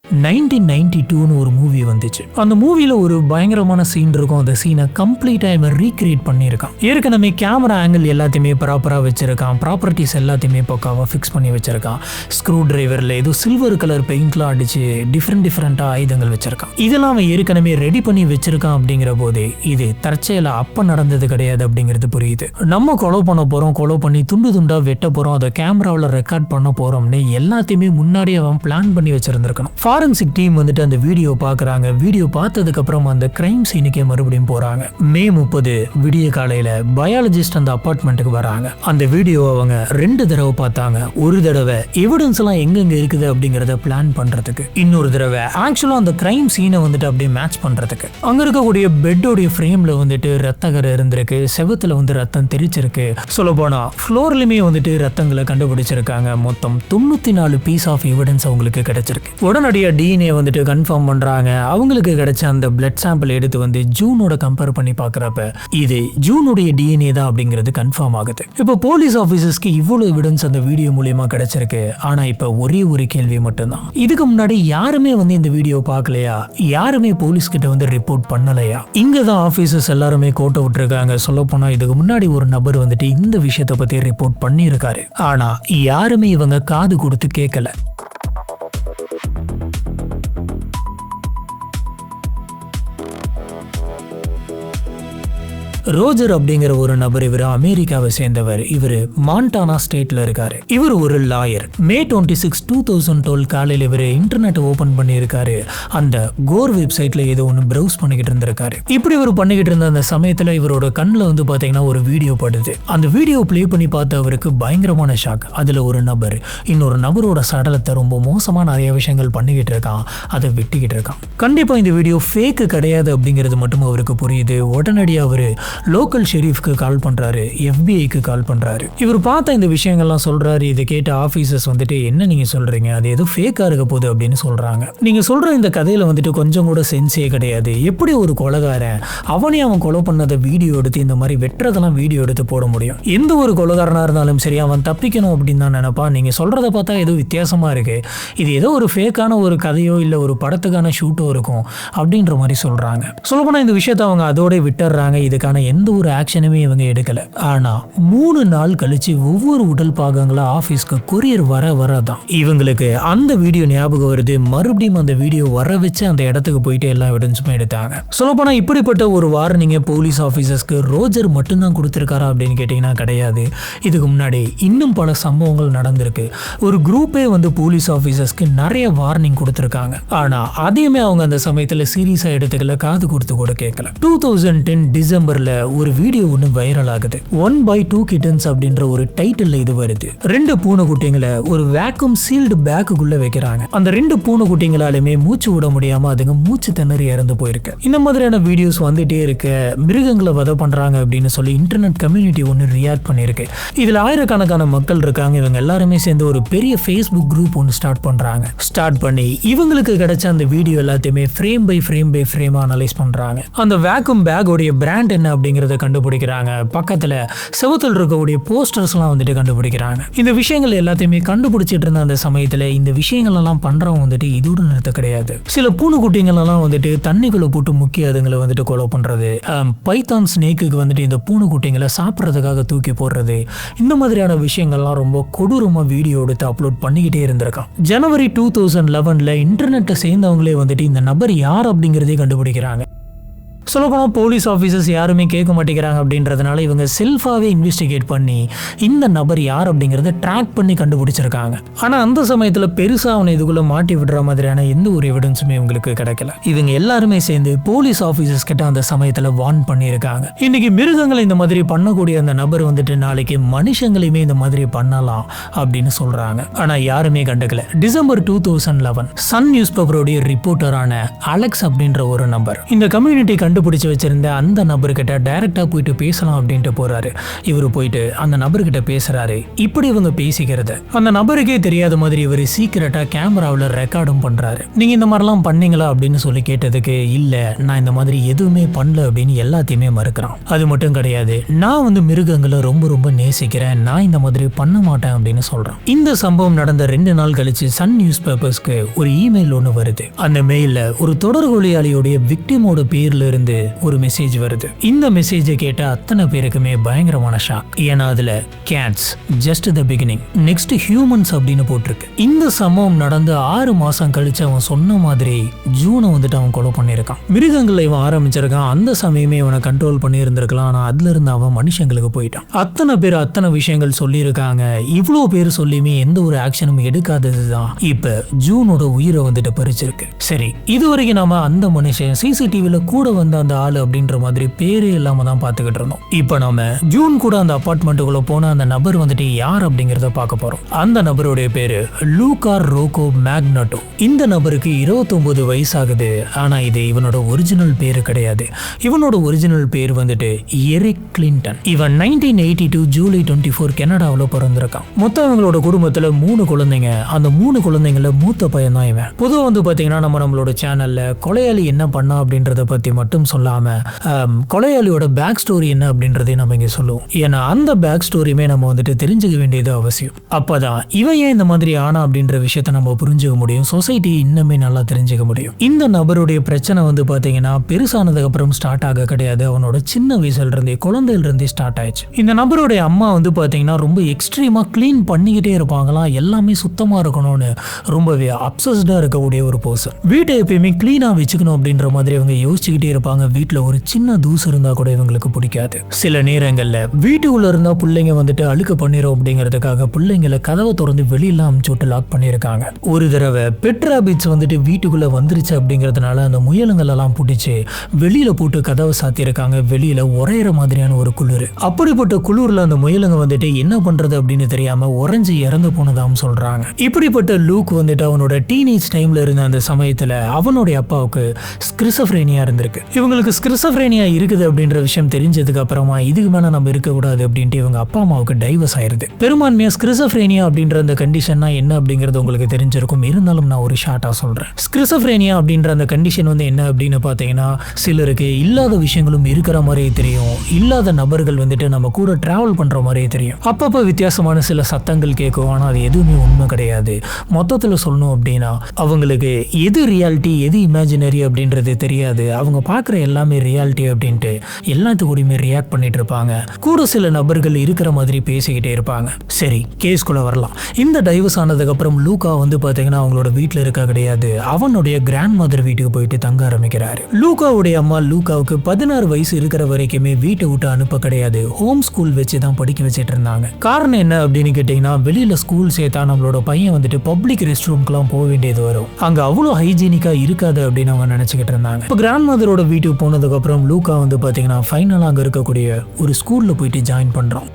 1992 ஒரு மூவி வந்துச்சு. அந்த மூவில ஒரு பயங்கரமான சீன் இருக்கும். அந்த சீனை கம்ப்ளீட்டா இவன் ரீக்ரியேட் பண்ணியிருக்கான். ஏற்கனவே கேமரா ஆங்கிள் எல்லாத்தையுமே ப்ராப்பரா வச்சிருக்கான். ப்ராப்பர்ட்டிஸ் எல்லாத்தையுமே பக்காவா ஃபிக்ஸ் பண்ணி வச்சிருக்கான். ஸ்க்ரூ டிரைவர்ல ஏதோ சில்வர் கலர் பெயிண்ட்லாம் அடிச்சு டிஃப்ரெண்டா ஆயுதங்கள் வச்சிருக்கான். இதெல்லாம் அவன் ஏற்கனவே ரெடி பண்ணி வச்சிருக்கான். அப்படிங்கிற போதே இது தற்செயலா அப்ப நடந்தது கிடையாது அப்படிங்கிறது புரியுது. நம்ம கொலை பண்ண போறோம், கொலை பண்ணி துண்டு துண்டா வெட்ட போறோம், அதை கேமராவில் ரெக்கார்ட் பண்ண போறோம்னு எல்லாத்தையுமே முன்னாடியே அவன் பிளான் பண்ணி வச்சிருந்திருக்கணும். ஃபாரன்சிக் டீம் வந்துட்டு அந்த வீடியோ பார்க்குறாங்க. வீடியோ பார்த்ததுக்கு அப்புறம் அந்த கிரைம் சீனுக்கே மறுபடியும் போறாங்க. மே 30 விடிய காலையில பயாலஜிஸ்ட் அந்த அபார்ட்மெண்ட்டுக்கு வராங்க. அந்த வீடியோ அவங்க 2 தடவை பார்த்தாங்க. ஒரு தடவை எவிடன்ஸ் எல்லாம் எங்கெங்க இருக்குது அப்படிங்கறத பிளான் பண்றதுக்கு, இன்னொரு தடவை ஆக்சுவலா அந்த கிரைம் சீனை வந்துட்டு அப்படியே மேட்ச் பண்றதுக்கு. அங்க இருக்கக்கூடிய பெட்டோடைய ஃப்ரேம்ல வந்துட்டு ரத்தகரை இருந்திருக்கு. செவத்துல வந்து ரத்தம் தெரிச்சிருக்கு. சொல்ல போனா ஃப்ளோர்லயுமே வந்துட்டு ரத்தங்களை கண்டுபிடிச்சிருக்காங்க. மொத்தம் 94 பீஸ் ஆஃப் எவிடன்ஸ் அவங்களுக்கு கிடைச்சிருக்கு. உடனடியாக டிஎன்ஏ வந்துட்டு கன்ஃபார்ம் பண்றாங்க. அவங்களுக்கு கிடைச்ச அந்த பிளட் சாம்பிள் எடுத்து வந்து ஜூனோட கம்பேர் பண்ணி பார்க்கறப்ப இது ஜூனுடைய டிஎன்ஏ தான் அப்படிங்கிறது கன்ஃபார்ம் ஆகுது. இப்போ போலீஸ் ஆஃபீஸர்ஸ்க்கு இவ்வளவு எவிடன்ஸ் அந்த வீடியோ மூலமா கிடைச்சிருக்கு. ஆனா இப்போ ஒரே ஒரு கேள்வி மட்டும்தான். இதுக்கு முன்னாடி யாருமே வந்து இந்த வீடியோ பார்க்கலையா? யாருமே போலீஸ் கிட்ட வந்து ரிப்போர்ட் பண்ணலையா? இங்கதான் ஆபீசர்ஸ் எல்லாருமே கோட்டை விட்டுருக்காங்க. சொல்ல போனா இதுக்கு முன்னாடி ஒரு நபர் வந்துட்டு இந்த விஷயத்தை பத்தி ரிப்போர்ட் பண்ணியிருக்காரு. ஆனா யாருமே இவங்க காது கொடுத்து கேட்கல. ரோஜர் அப்படிங்கிற ஒரு நபர், இவர் அமெரிக்காவை சேர்ந்தவர். இவர் மாண்டானா ஸ்டேட்ல இருக்காரு. இவர் ஒரு லாயர். மே 26, 2012 காலையில் இவர் இன்டர்நெட் ஓபன் பண்ணியிருக்காரு. அந்த கோர் வெப்சைட்ல ஏதோ ஒன்று ப்ரௌஸ் பண்ணிக்கிட்டு இருந்திருக்காரு. இப்படி இவர் பண்ணிக்கிட்டு இருந்த அந்த சமயத்துல இவரோட கண்ணில் வந்து பாத்தீங்கன்னா ஒரு வீடியோ படுது. அந்த வீடியோ பிளே பண்ணி பார்த்த அவருக்கு பயங்கரமான ஷாக். அதுல ஒரு நபர் இன்னொரு நபரோட சடலத்தை ரொம்ப மோசமா நிறைய விஷயங்கள் பண்ணிக்கிட்டு இருக்கான், அதை வெட்டிக்கிட்டு இருக்கான். கண்டிப்பா இந்த வீடியோ ஃபேக்கு கிடையாது அப்படிங்கிறது மட்டும் அவருக்கு புரியுது. உடனடியாக அவர் லோக்கல் ஷெரீஃப்க்கு கால் பண்றாரு, FBI-க்கு கால் பண்றாரு. இவர் பார்த்த இந்த விஷயங்கள்லாம் சொல்றாரு. இதை கேட்ட ஆஃபீஸர்ஸ் வந்துட்டு என்ன நீங்க சொல்றீங்க, அது ஏதோ ஃபேக்கா இருக்க போகுது அப்படின்னு சொல்றாங்க. நீங்க சொல்ற இந்த கதையில வந்துட்டு கொஞ்சம் கூட சென்ஸே கிடையாது. எப்படி ஒரு கொலைகாரன் அவனே அவன் கொலை பண்ணதை வீடியோ எடுத்து இந்த மாதிரி வெட்டுறதெல்லாம் வீடியோ எடுத்து போட முடியும்? எந்த ஒரு கொலைகாரனா இருந்தாலும் சரி, அவன் தப்பிக்கணும் அப்படின்னு தான் நினைப்பான். நீங்க சொல்றத பார்த்தா ஏதோ வித்தியாசமா இருக்கு, இது ஏதோ ஒரு ஃபேக்கான ஒரு கதையோ இல்ல ஒரு படத்துக்கான ஷூட்டோ இருக்கும் அப்படின்ற மாதிரி சொல்றாங்க. சொல்லப்போனா இந்த விஷயத்தை அவங்க அதோட விட்டுறாங்க. இதுக்கான எந்த ஒரு ஆக்ஷனுமே இவங்க எடுக்கல. ஆனா 3 நாள் கழிச்சு ஒவ்வொரு உடல் பாகங்களா ஆபீஸ்க்கு கொரியர் வரதான் இவங்களுக்கு அந்த வீடியோ ஞாபகம் வருது. மறுபடியும் அந்த வீடியோ வர வச்சு அந்த இடத்துக்கு போயிட்டு எல்லா எவிடன்ஸுமே எடுத்தாங்க. சொல்லப்போனா இப்படிப்பட்ட ஒரு வார்னிங்க போலீஸ் ஆபீசர்ஸ்க்கு ரோஜர் மட்டும்தான் கொடுத்திருக்காரா அப்படின்னு கேட்டீங்கன்னா கிடையாது. இதுக்கு முன்னாடி இன்னும் பல சம்பவங்கள் நடந்திருக்கு. ஒரு குரூப்பே வந்து போலீஸ் ஆபீசர்ஸ்க்கு நிறைய வார்னிங் கொடுத்திருக்காங்க. ஆனா அதையுமே அவங்க அந்த சமயத்துல சீரியஸா எடுத்துக்கல, காது கொடுத்து கூட கேட்கல. 2010 டிசம்பர்ல ஒரு வீடியோ ஒன்று வைரல் ஆகுது. 1/2 கிட்டன்ஸ் அப்படின்ற ஒரு டைட்டில் இது வருது. 2 பூனைக்குட்டிங்களை ஒரு வேக்யூம் சீல்டு பேக்குக்குள்ள வைக்கிறாங்க. அந்த 2 பூனைக்குட்டிங்களாலுமே மூச்சு விட முடியாம அதுங்க மூச்சு திணறி இறந்து போயிருக்கு. இந்த மாதிரியான வீடியோஸ் வந்துட்டே இருக்கு. மிருகங்களை வதை பண்றாங்க அப்படின்னு சொல்லி இன்டர்நெட் கம்யூனிட்டி ஒன்று ரியாக்ட் பண்ணிருக்கு. இதுல ஆயிரக்கணக்கான மக்கள் இருக்காங்க. இவங்க எல்லாருமே சேர்ந்து ஒரு பெரிய ஃபேஸ்புக் குரூப் ஒன்று ஸ்டார்ட் பண்றாங்க. ஸ்டார்ட் பண்ணி இவங்களுக்கு கிடைச்ச அந்த வீடியோ எல்லாத்தையுமே ஃப்ரேம் பை ஃப்ரேமா அனலைஸ் பண்றாங்க. அந்த வேக்யூம் பேக்கோடைய பிராண்ட் என்ன அப்படிங்கறத கண்டுபிடிக்கிறாங்க. பக்கத்துல செவுத்துல இருக்கக்கூடிய போஸ்டர்ஸ்லாம் வந்துட்டு கண்டுபிடிக்கிறாங்க. இந்த விஷயங்கள் எல்லாத்தையுமே கண்டுபிடிச்சிட்டு இருந்த அந்த சமயத்துல இந்த விஷயங்கள் எல்லாம் பண்றவங்க வந்துட்டு இதோட நிறுத்த கிடையாது. சில பூனைக்குட்டிகள் எல்லாம் வந்துட்டு தண்ணிக்குள்ள போட்டு முக்கிய அதுங்களை வந்துட்டு கொலை பண்றது, பைத்தான் ஸ்னேக்குக்கு வந்துட்டு இந்த பூனைக்குட்டிங்களை சாப்பிட்றதுக்காக தூக்கி போடுறது, இந்த மாதிரியான விஷயங்கள்லாம் ரொம்ப கொடூரமா வீடியோ எடுத்து அப்லோட் பண்ணிக்கிட்டே இருந்திருக்கான். ஜனவரி 2011 இன்டர்நெட்டை சேர்ந்தவங்களே வந்துட்டு இந்த நபர் யார் அப்படிங்கிறதே கண்டுபிடிக்கிறாங்க. சொல்லப்போனால் போலீஸ் ஆஃபீஸர்ஸ் யாருமே கேட்க மாட்டேங்கிறாங்க அப்படின்றதுனால இவங்க செல்ஃபாகவே இன்வெஸ்டிகேட் பண்ணி இந்த நபர் யார் அப்படிங்கிறத ட்ராக் பண்ணி கண்டுபிடிச்சிருக்காங்க. ஆனால் அந்த சமயத்தில் பெருசாக அவனை இதுக்குள்ளே மாட்டி விடுற மாதிரியான எந்த ஒரு எவிடன்ஸுமே இவங்களுக்கு கிடைக்கல. இவங்க எல்லாருமே சேர்ந்து போலீஸ் ஆஃபீஸர்ஸ் கிட்ட அந்த சமயத்தில் வார்ன் பண்ணியிருக்காங்க. இன்னைக்கு மிருகங்களை இந்த மாதிரி பண்ணக்கூடிய அந்த நபர் வந்துட்டு நாளைக்கு மனுஷங்களையுமே இந்த மாதிரி பண்ணலாம் அப்படின்னு சொல்றாங்க. ஆனால் யாருமே கண்டுக்கல. டிசம்பர் 2011 சன் நியூஸ் பேப்பருடைய ரிப்போர்ட்டரான அலெக்ஸ் அப்படின்ற ஒரு நபர் இந்த கம்யூனிட்டி கண்டுபிடிச்சு வச்சிருந்த அந்த நபர்கிட்ட டைரக்டா போயிட்டு பேசலாம் அப்படின்ட்டு போறாரு. இவரு போயிட்டு அந்த நபர்கிட்ட பேசுறாரு. இப்படி இவங்க பேசிக்கிறது அந்த நபருக்கே தெரியாத மாதிரி இவர் சீக்கிரட்டா கேமராவில் ரெக்கார்டும் பண்றாரு. நீங்க இந்த மாதிரிலாம் பண்ணீங்களா அப்படின்னு சொல்லி கேட்டதுக்கு இல்ல நான் இந்த மாதிரி எதுவுமே பண்ணல அப்படின்னு எல்லாத்தையுமே மறுக்கிறான். அது மட்டும் கிடையாது, நான் வந்து மிருகங்களை ரொம்ப ரொம்ப நேசிக்கிறேன், நான் இந்த மாதிரி பண்ண மாட்டேன் அப்படின்னு சொல்றான். இந்த சம்பவம் நடந்த 2 நாள் கழிச்சு சன் நியூஸ் பேப்பர்ஸ்க்கு ஒரு இமெயில் ஒன்று வருது. அந்த மெயில்ல ஒரு தொடர்கொலையாளியோடைய விக்டிமோட பேர்ல இருந்து ஒரு மெசேஜ் வருது. இந்த மெசேஜை கேட்ட அத்தனை பேருக்குமே பயங்கரமான ஷாக். ஏன்னா அதுல cats just the beginning, next humans அப்படின்னு போட்டிருக்கு. இந்த சம்பவம் நடந்து 6 மாசம் கழிச்சு அவன் சொன்ன மாதிரி ஜூனை வந்துட்டு அவன் கொலை பண்ணியிருக்கான். மிருகங்களை இவன் ஆரம்பிச்சிருக்கான். அந்த சமயமே இவனை கண்ட்ரோல் பண்ணி இருந்திருக்கலாம். ஆனா அதுல இருந்து அவன் மனுஷங்களுக்கு போயிட்டான். அத்தனை பேர் அத்தனை விஷயங்கள் சொல்லியிருக்காங்க. இவ்வளோ பேர் சொல்லியுமே எந்த ஒரு ஆக்ஷனும் எடுக்காததுதான் இப்ப ஜூனோட உயிரை வந்துட்டு பறிச்சிருக்கு. சரி, இதுவரைக்கும் நாம அந்த மனுஷன் சிசிடிவில கூட வந்த அந்த ஆளு அப்படின்ற மாதிரி பேரே இல்லாம தான் பார்த்துக்கிட்டு இருந்தோம். இப்போ நாம ஜூன் கூட அந்த அபார்ட்மெண்ட்டுக்குள்ள போன அந்த நபர் வந்துட்டு யார் அப்படிங்கறத பார்க்க போறோம். அந்த நபருடைய பேரு லூகா ரோக்கோ மேக்னட்டோ. இந்த நபருக்கு 29 வயசாகுது. ஆனா இது இவனோட ஒரிஜினல் பேரு கிடையாது. இவனோட ஒரிஜினல் பேர் வந்துட்டு எரிக் கிளின்டன். இவன் 1982 ஜூலை 24 கனடாவில் பிறந்திருக்கான். மொத்தம் இவங்களோட குடும்பத்துல 3 குழந்தைங்க. அந்த 3 குழந்தைங்கள மூத்த பையன் தான் இவன். பொதுவாக வந்து பாத்தீங்கன்னா நம்மளோட சேனல்ல கொலையாளி என்ன பண்ணா அப்படின்றத பத்தி மட்டும் சொல்லாம கொலையாளியோட பேக் ஸ்டோரி என்ன அப்படின்றதே நம்ம இங்க சொல்லுவோம். ஏன்னா அந்த பேக் ஸ்டோரியுமே நம்ம வந்துட்டு தெரிஞ்சுக்க வேண்டியது அவசியம். அப்பதான் இவன் ஏன் இந்த மாதிரி ஆனா அப்படின்ற விஷயத்த நம்ம புரிஞ்சுக்க முடியும். சொசைட்டி இன்னுமே நல்லா தெரிஞ்சுக்க முடியும். இந்த நபருடைய பிரச்சனை வந்து பாத்தீங்கன்னா பெருசானதுக்கு அப்புறம் ஸ்டார்ட் ஆக கிடையாது. அவனோட சின்ன வயசுல இருந்தே குழந்தையில இருந்தே ஸ்டார்ட் ஆயிடுச்சு. இந்த நபருடைய அம்மா வந்து பாத்தீங்கன்னா ரொம்ப எக்ஸ்ட்ரீமா கிளீன் பண்ணிக்கிட்டே இருப்பாங்களாம். எல்லாமே சுத்தமா இருக்கணும்னு ரொம்பவே அப்சஸ்டா இருக்கக்கூடிய ஒரு பர்சன். வீட்டை எப்பயுமே கிளீனா வச்சுக்கணும் அப்படின்ற மாதிரி அவங்க யோசிச்சுக்கிட்டே இருப்பாங்க. இருப்பாங்க. வீட்டுல ஒரு சின்ன தூசு இருந்தா கூட இவங்களுக்கு பிடிக்காது. சில நேரங்கள்ல வீட்டுக்குள்ள இருந்தா பிள்ளைங்க வந்துட்டு அழுக்க பண்ணிரும் அப்படிங்கிறதுக்காக பிள்ளைங்களை கதவை திறந்து வெளியெல்லாம் அமுச்சு விட்டு லாக் பண்ணியிருக்காங்க. ஒரு தடவை பெட் ராபிட்ஸ் வந்துட்டு வீட்டுக்குள்ள வந்துருச்சு அப்படிங்கிறதுனால அந்த முயலுங்கள் எல்லாம் பிடிச்சு வெளியில போட்டு கதவை சாத்தியிருக்காங்க. வெளியில உரையிற மாதிரியான ஒரு குளிர். அப்படிப்பட்ட குளிர்ல அந்த முயலுங்க வந்துட்டு என்ன பண்றது அப்படின்னு தெரியாம உறைஞ்சு இறந்து போனதாம் சொல்றாங்க. இப்படிப்பட்ட லூக் வந்துட்டு அவனோட டீனேஜ் டைம்ல இருந்த அந்த சமயத்துல அவனுடைய அப்பாவுக்கு ஸ்கிசோஃப்ரேனியா இருந்திருக்கு. இவங்களுக்கு ஸ்கிசோஃப்ரேனியா இருக்குது அப்படின்ற விஷயம் தெரிஞ்சதுக்கு அப்புறமா இதுக்கு மேல நம்ம இருக்கக்கூடாது அப்படின்ட்டு இவங்க அப்பா அம்மாவுக்கு டைவர்ஸ் ஆயிருது. பெரும்பான்மையா ஸ்கிசோஃப்ரேனியா அப்படின்ற அந்த கண்டிஷன்னா என்ன அப்படிங்கிறது உங்களுக்கு தெரிஞ்சிருக்கும். இருந்தாலும் நான் ஒரு ஷார்ட்டா சொல்றேன். ஸ்கிசோஃப்ரேனியா அப்படின்ற அந்த கண்டிஷன் வந்து என்ன அப்படின்னு பாத்தீங்கன்னா, சிலருக்கு இல்லாத விஷயங்களும் இருக்கிற மாதிரியே தெரியும். இல்லாத நபர்கள் வந்துட்டு நம்ம கூட டிராவல் பண்ற மாதிரியே தெரியும். அப்பப்ப வித்தியாசமான சில சத்தங்கள் கேட்கும். ஆனா அது எதுவுமே உண்மை கிடையாது. மொத்தத்துல சொல்லணும் அப்படின்னா அவங்களுக்கு எது ரியாலிட்டி எது இமேஜினரி அப்படின்றது தெரியாது. அவங்க பார்க்குற எல்லாமே ரியாலிட்டி அப்படின்ட்டு எல்லாத்துக்கூடயுமே ரியாக்ட் பண்ணிட்டு இருப்பாங்க. கூட சில நபர்கள் இருக்கிற மாதிரி பேசிக்கிட்டே இருப்பாங்க. சரி, கேஸ்குள்ள வரலாம். இந்த டைவர்ஸ் ஆனதுக்கு அப்புறம் லூக்கா வந்து பாத்தீங்கன்னா அவங்களோட வீட்டில் இருக்க கிடையாது. அவனுடைய கிராண்ட் மதர் வீட்டுக்கு போயிட்டு தங்க ஆரம்பிக்கிறாரு. லூக்காவுடைய அம்மா லூக்காவுக்கு 16 வயசு இருக்கிற வரைக்குமே வீட்டை விட்டு அனுப்ப கிடையாது. ஹோம் ஸ்கூல் வச்சு தான் படிக்க வச்சுட்டு இருந்தாங்க. காரணம் என்ன அப்படின்னு கேட்டீங்கன்னா, வெளியில ஸ்கூல் சேர்த்தா நம்மளோட பையன் வந்துட்டு பப்ளிக் ரெஸ்ட் ரூம்க்குலாம் போக வேண்டியது வரும். அங்க அவ்வளோ ஹைஜீனிக்கா இருக்காது அப்படின்னு அவங்க நினைச்சுக்கிட்டு இருந்தாங்க. இப்போ கிராண்ட் மதரோட வீட்டுக்கு போனதுக்கு அப்புறம் லூக்கா வந்து பாத்தீங்கன்னா ஃபைனலா அங்க இருக்கக்கூடிய ஒரு ஸ்கூல்ல போயிட்டு ஜாயின் பண்றோம்.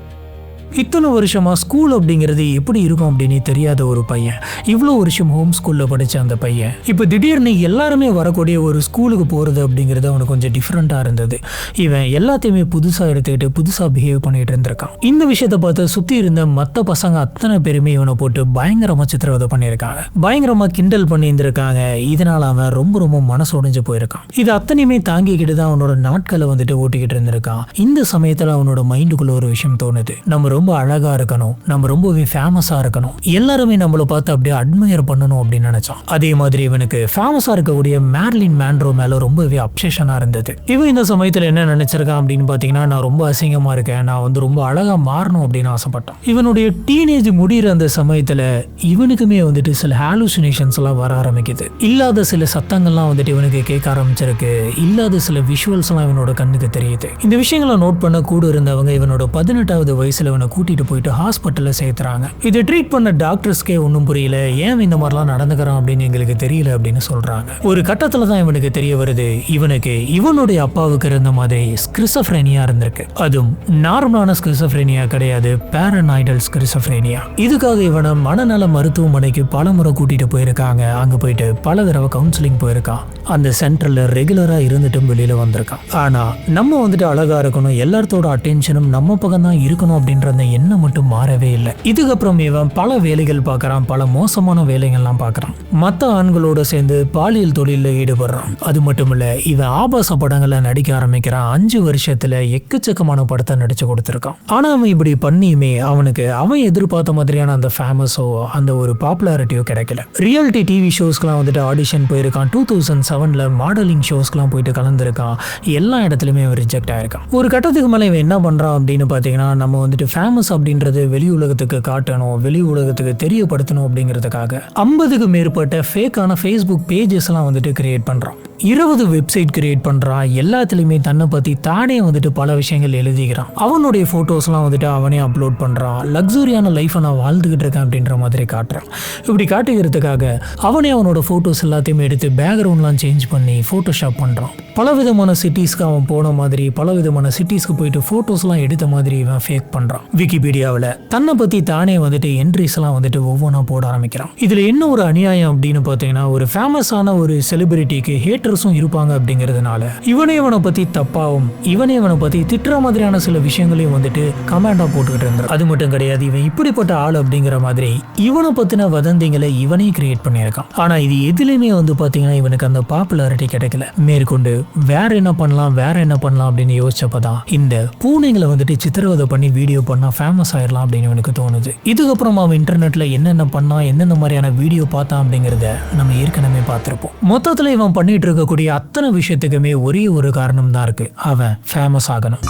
இத்தனை வருஷமா ஸ்கூல் அப்படிங்கிறது எப்படி இருக்கும் அப்படின்னு தெரியாத ஒரு பையன், இவ்வளோ வருஷம் ஹோம் ஸ்கூல்ல படிச்ச அந்த பையன் இப்போ திடீர்னு எல்லாருமே வரக்கூடிய ஒரு ஸ்கூலுக்கு போறது அப்படிங்கிறது அவனுக்கு கொஞ்சம் டிஃப்ரெண்டா இருந்தது. இவன் எல்லாத்தையுமே புதுசா எடுத்துக்கிட்டு புதுசா பிஹேவ் பண்ணிட்டு இருந்திருக்கான். இந்த விஷயத்தை பார்த்து சுத்தி இருந்த மற்ற பசங்க அத்தனை பேருமே இவனை போட்டு பயங்கரமா சித்திரவதை பண்ணியிருக்காங்க, பயங்கரமா கிண்டல் பண்ணி இருந்திருக்காங்க. இதனால அவன் ரொம்ப ரொம்ப மனசு உடைஞ்சு போயிருக்கான். இது அத்தனையுமே தாங்கிக்கிட்டு தான் அவனோட நாட்களை வந்துட்டு ஓட்டிக்கிட்டு இருந்திருக்கான். இந்த சமயத்துல அவனோட மைண்டுக்குள்ள ஒரு விஷயம் தோணுது. நம்ம ரொம்ப அழகா இருக்கணும், நம்ம ரொம்பவே ஃபேமஸா இருக்கணும், எல்லாருமே நம்மளை பார்த்து அப்படியே அட்மையர் பண்ணணும் அப்படின்னு நினைச்சான். அதே மாதிரி இவனுக்கு ஃபேமஸா இருக்கக்கூடிய மேர்லின் மேன்ரோ மேல ரொம்பவே அப்சஷனா இருந்தது. இவன் இந்த சமயத்துல என்ன நினைச்சிருக்கான் அப்படின்னு பாத்தீங்கன்னா, நான் ரொம்ப அசிங்கமா இருக்கேன், நான் வந்து ரொம்ப அழகா மாறணும் அப்படின்னு ஆசைப்பட்டான். இவனுடைய டீனேஜ் முடிகிற அந்த சமயத்துல இவனுக்குமே வந்துட்டு சில ஹாலுசினேஷன்ஸ் எல்லாம் வர ஆரம்பிக்குது. இல்லாத சில சத்தங்கள்லாம் வந்துட்டு இவனுக்கு கேட்க ஆரம்பிச்சிருக்கு. இல்லாத சில விஷுவல்ஸ் எல்லாம் இவனோட கண்ணுக்கு தெரியுது. இந்த விஷயங்களை நோட் பண்ண கூட இருந்தவங்க இவனோட 18வது வயசுல இவனை கூட்டிட்டு போயிட்டு ஹாஸ்பிட்டல்ல சேர்த்துறாங்க. இதை ட்ரீட் பண்ண டாக்டர்ஸ்க்கே ஒன்றும் புரியல, ஏன் இந்த மாதிரிலாம் நடந்துக்கிறான் அப்படின்னு எங்களுக்கு தெரியல அப்படின்னு சொல்றாங்க. ஒரு கட்டத்துல தான் இவனுக்கு தெரிய வருது, இவனுக்கு இவனுடைய அப்பாவுக்கு இருந்த மாதிரி ஸ்கிசோஃப்ரேனியா இருந்திருக்கு. அதுவும் நார்மலான ஸ்கிசோஃப்ரேனியா கிடையாது, பேரனாய்டல் ஸ்கிசோஃப்ரேனியா. இதுக்காக இவனை மனநல மருத்துவமனைக்கு பல முறை கூட்டிட்டு போயிருக்காங்க. அங்க போயிட்டு பல தடவை கவுன்சிலிங் போயிருக்கான். அந்த சென்டர்ல ரெகுலரா இருந்துட்டும் வெளியில வந்திருக்கான். ஆனா நம்ம வந்துட்டு அழகா இருக்கணும், எல்லாத்தோட அட்டென்ஷனும் நம்ம பக்கம் தான் இருக்கணும் அப்படின்ற அந்த எண்ணம் மட்டும் மாறவே இல்லை. இதுக்கப்புறம் இவன் பல வேலைகள் பார்க்கறான், பல மோசமான வேலைகள்லாம் பார்க்கறான். மற்ற ஆண்களோட சேர்ந்து பாலியல் தொழிலில் ஈடுபடுறான். அது மட்டும் இல்ல, இவன் ஆபாச படங்களை நடிக்க ஆரம்பிக்கிறான். 5 வருஷத்துல எக்கச்சக்கமான படத்தை நடிச்சு கொடுத்திருக்கான். ஆனா அவன் இப்படி பண்ணியுமே அவனுக்கு அவன் எதிர்பார்த்த மாதிரியான அந்த ஃபேமஸோ அந்த ஒரு பாப்புலாரிட்டியோ கிடைக்கல. ரியாலிட்டி டிவி ஷோஸ்க்குலாம் வந்துட்டு ஆடிஷன் போயிருக்கான். 2007ல மாடலிங் ஷோஸ்க்குலாம் போயிட்டு கலந்துருக்கான். எல்லா இடத்துலையுமே அவன் ரிஜெக்ட் ஆயிருக்கான். ஒரு கட்டத்துக்கு மேலே இவன் என்ன பண்றான் அப்படின்னு பார்த்தீங்கன்னா, நம்ம வந்துட்டு ஃபேமஸ் அப்படின்றது வெளி உலகத்துக்கு காட்டணும், வெளி உலகத்துக்கு தெரியப்படுத்தணும் அப்படிங்கிறதுக்காக 50க்கு மேற்பட்ட ஃபேக்கான ஃபேஸ்புக் பேஜஸ் எல்லாம் வந்துட்டு கிரியேட் பண்றான். 20 வெப்சைட் கிரியேட் பண்றான். எல்லாத்துலயுமே தன்னை பத்தி தானே வந்துட்டு பல விஷயங்கள் எழுதிக்கிறான். அவனுடைய போட்டோஸ்லாம் வந்துட்டு அவனே அப்லோட் பண்றான். லக்ஸூரியான லைஃபை நான் வாழ்ந்துகிட்டு இருக்கேன் அப்படின்ற மாதிரி காட்டுறான். இப்படி காட்டுகிறதுக்காக அவனே அவனோட போட்டோஸ் எல்லாத்தையுமே எடுத்து பேக்ரவுண்ட்லாம் சேஞ்ச் பண்ணி போட்டோஷாப் பண்றான். பலவிதமான சிட்டிஸ்க்கு அவன் போன மாதிரி, பலவிதமான சிட்டிஸ்க்கு போயிட்டு போட்டோஸ்லாம் எடுத்த மாதிரி இவன் ஃபேக் பண்றான். விக்கிபீடியாவில் தன்னை பத்தி தானே வந்துட்டு என்ட்ரிஸ் எல்லாம் வந்துட்டு ஒவ்வொன்றா போட ஆரம்பிக்கிறான். இதுல என்ன ஒரு அநியாயம் அப்படின்னு பார்த்தீங்கன்னா, ஒரு ஃபேமஸான ஒரு செலிபிரிட்டிக்கு ஹேட்டர்ஸும் இருப்பாங்க அப்படிங்கிறதுனால இவனே இவனை பத்தி தப்பாவும் இவனே இவனை பத்தி திட்டுற மாதிரியான சில விஷயங்களையும் வந்துட்டு கமெண்டா போட்டுக்கிட்டு இருந்தான். அது மட்டும் கிடையாது, இவன் இப்படிப்பட்ட ஆள் அப்படிங்கிற மாதிரி இவனை பத்தின வதந்திகளை இவனே கிரியேட் பண்ணியிருக்கான். ஆனா இது எதுலையுமே வந்து பாத்தீங்கன்னா இவனுக்கு அந்த பாப்புலாரிட்டி கிடைக்கல. மேற்கொண்டு வேற என்ன பண்ணலாம் அப்படின்னு யோசிச்சப்பதான் இந்த பூனைகளை வந்துட்டு சித்திரவதை பண்ணி வீடியோ பண்ணா ஃபேமஸ் ஆயிடலாம் அப்படின்னு எனக்கு தோணுது. இதுக்கப்புறம் அவன் இன்டர்நெட்ல என்னென்ன பண்ணா, எந்தெந்த மாதிரியான வீடியோ பார்த்தான் அப்படிங்கிறத நம்ம ஏற்கனவே பார்த்திருப்போம். மொத்தத்துல இவன் பண்ணிட்டு இருக்கக்கூடிய அத்தனை விஷயத்துக்குமே ஒரே ஒரு காரணம் தான் இருக்கு, அவன் ஃபேமஸ் ஆகணும்.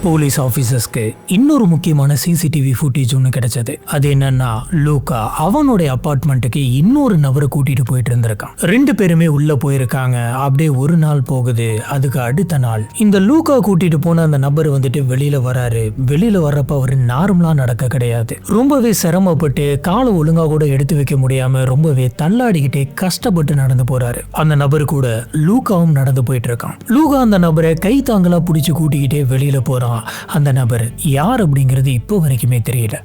போலீஸ் ஆபீசர்ஸ்க்கு இன்னொரு முக்கியமான சிசிடிவி ஃபுட்டேஜ் ஒன்று கிடைச்சது. அது என்னன்னா, லூகா அவனுடைய அபார்ட்மெண்ட்டுக்கு இன்னொரு நபரை கூட்டிட்டு போயிட்டு இருந்திருக்கான். 2 பேருமே உள்ள போயிருக்காங்க. அப்படியே ஒரு நாள் போகுது. அதுக்கு அடுத்த நாள் இந்த லூகா கூட்டிட்டு போன அந்த நபர் வந்துட்டு வெளியில வராரு. வெளியில வர்றப்ப அவரு நார்மலா நடக்க கிடையாது. ரொம்பவே சிரமப்பட்டு காலை ஒழுங்கா கூட எடுத்து வைக்க முடியாம ரொம்பவே தள்ளாடிக்கிட்டே கஷ்டப்பட்டு நடந்து போறாரு. அந்த நபர் கூட லூகாவும் நடந்து போயிட்டு இருக்கான். லூகா அந்த நபரை கை தாங்களா பிடிச்சு கூட்டிக்கிட்டே வெளியில போறான். அந்த நபர் யார் அப்படிங்கிறது இப்போ வரைக்குமே தெரியல.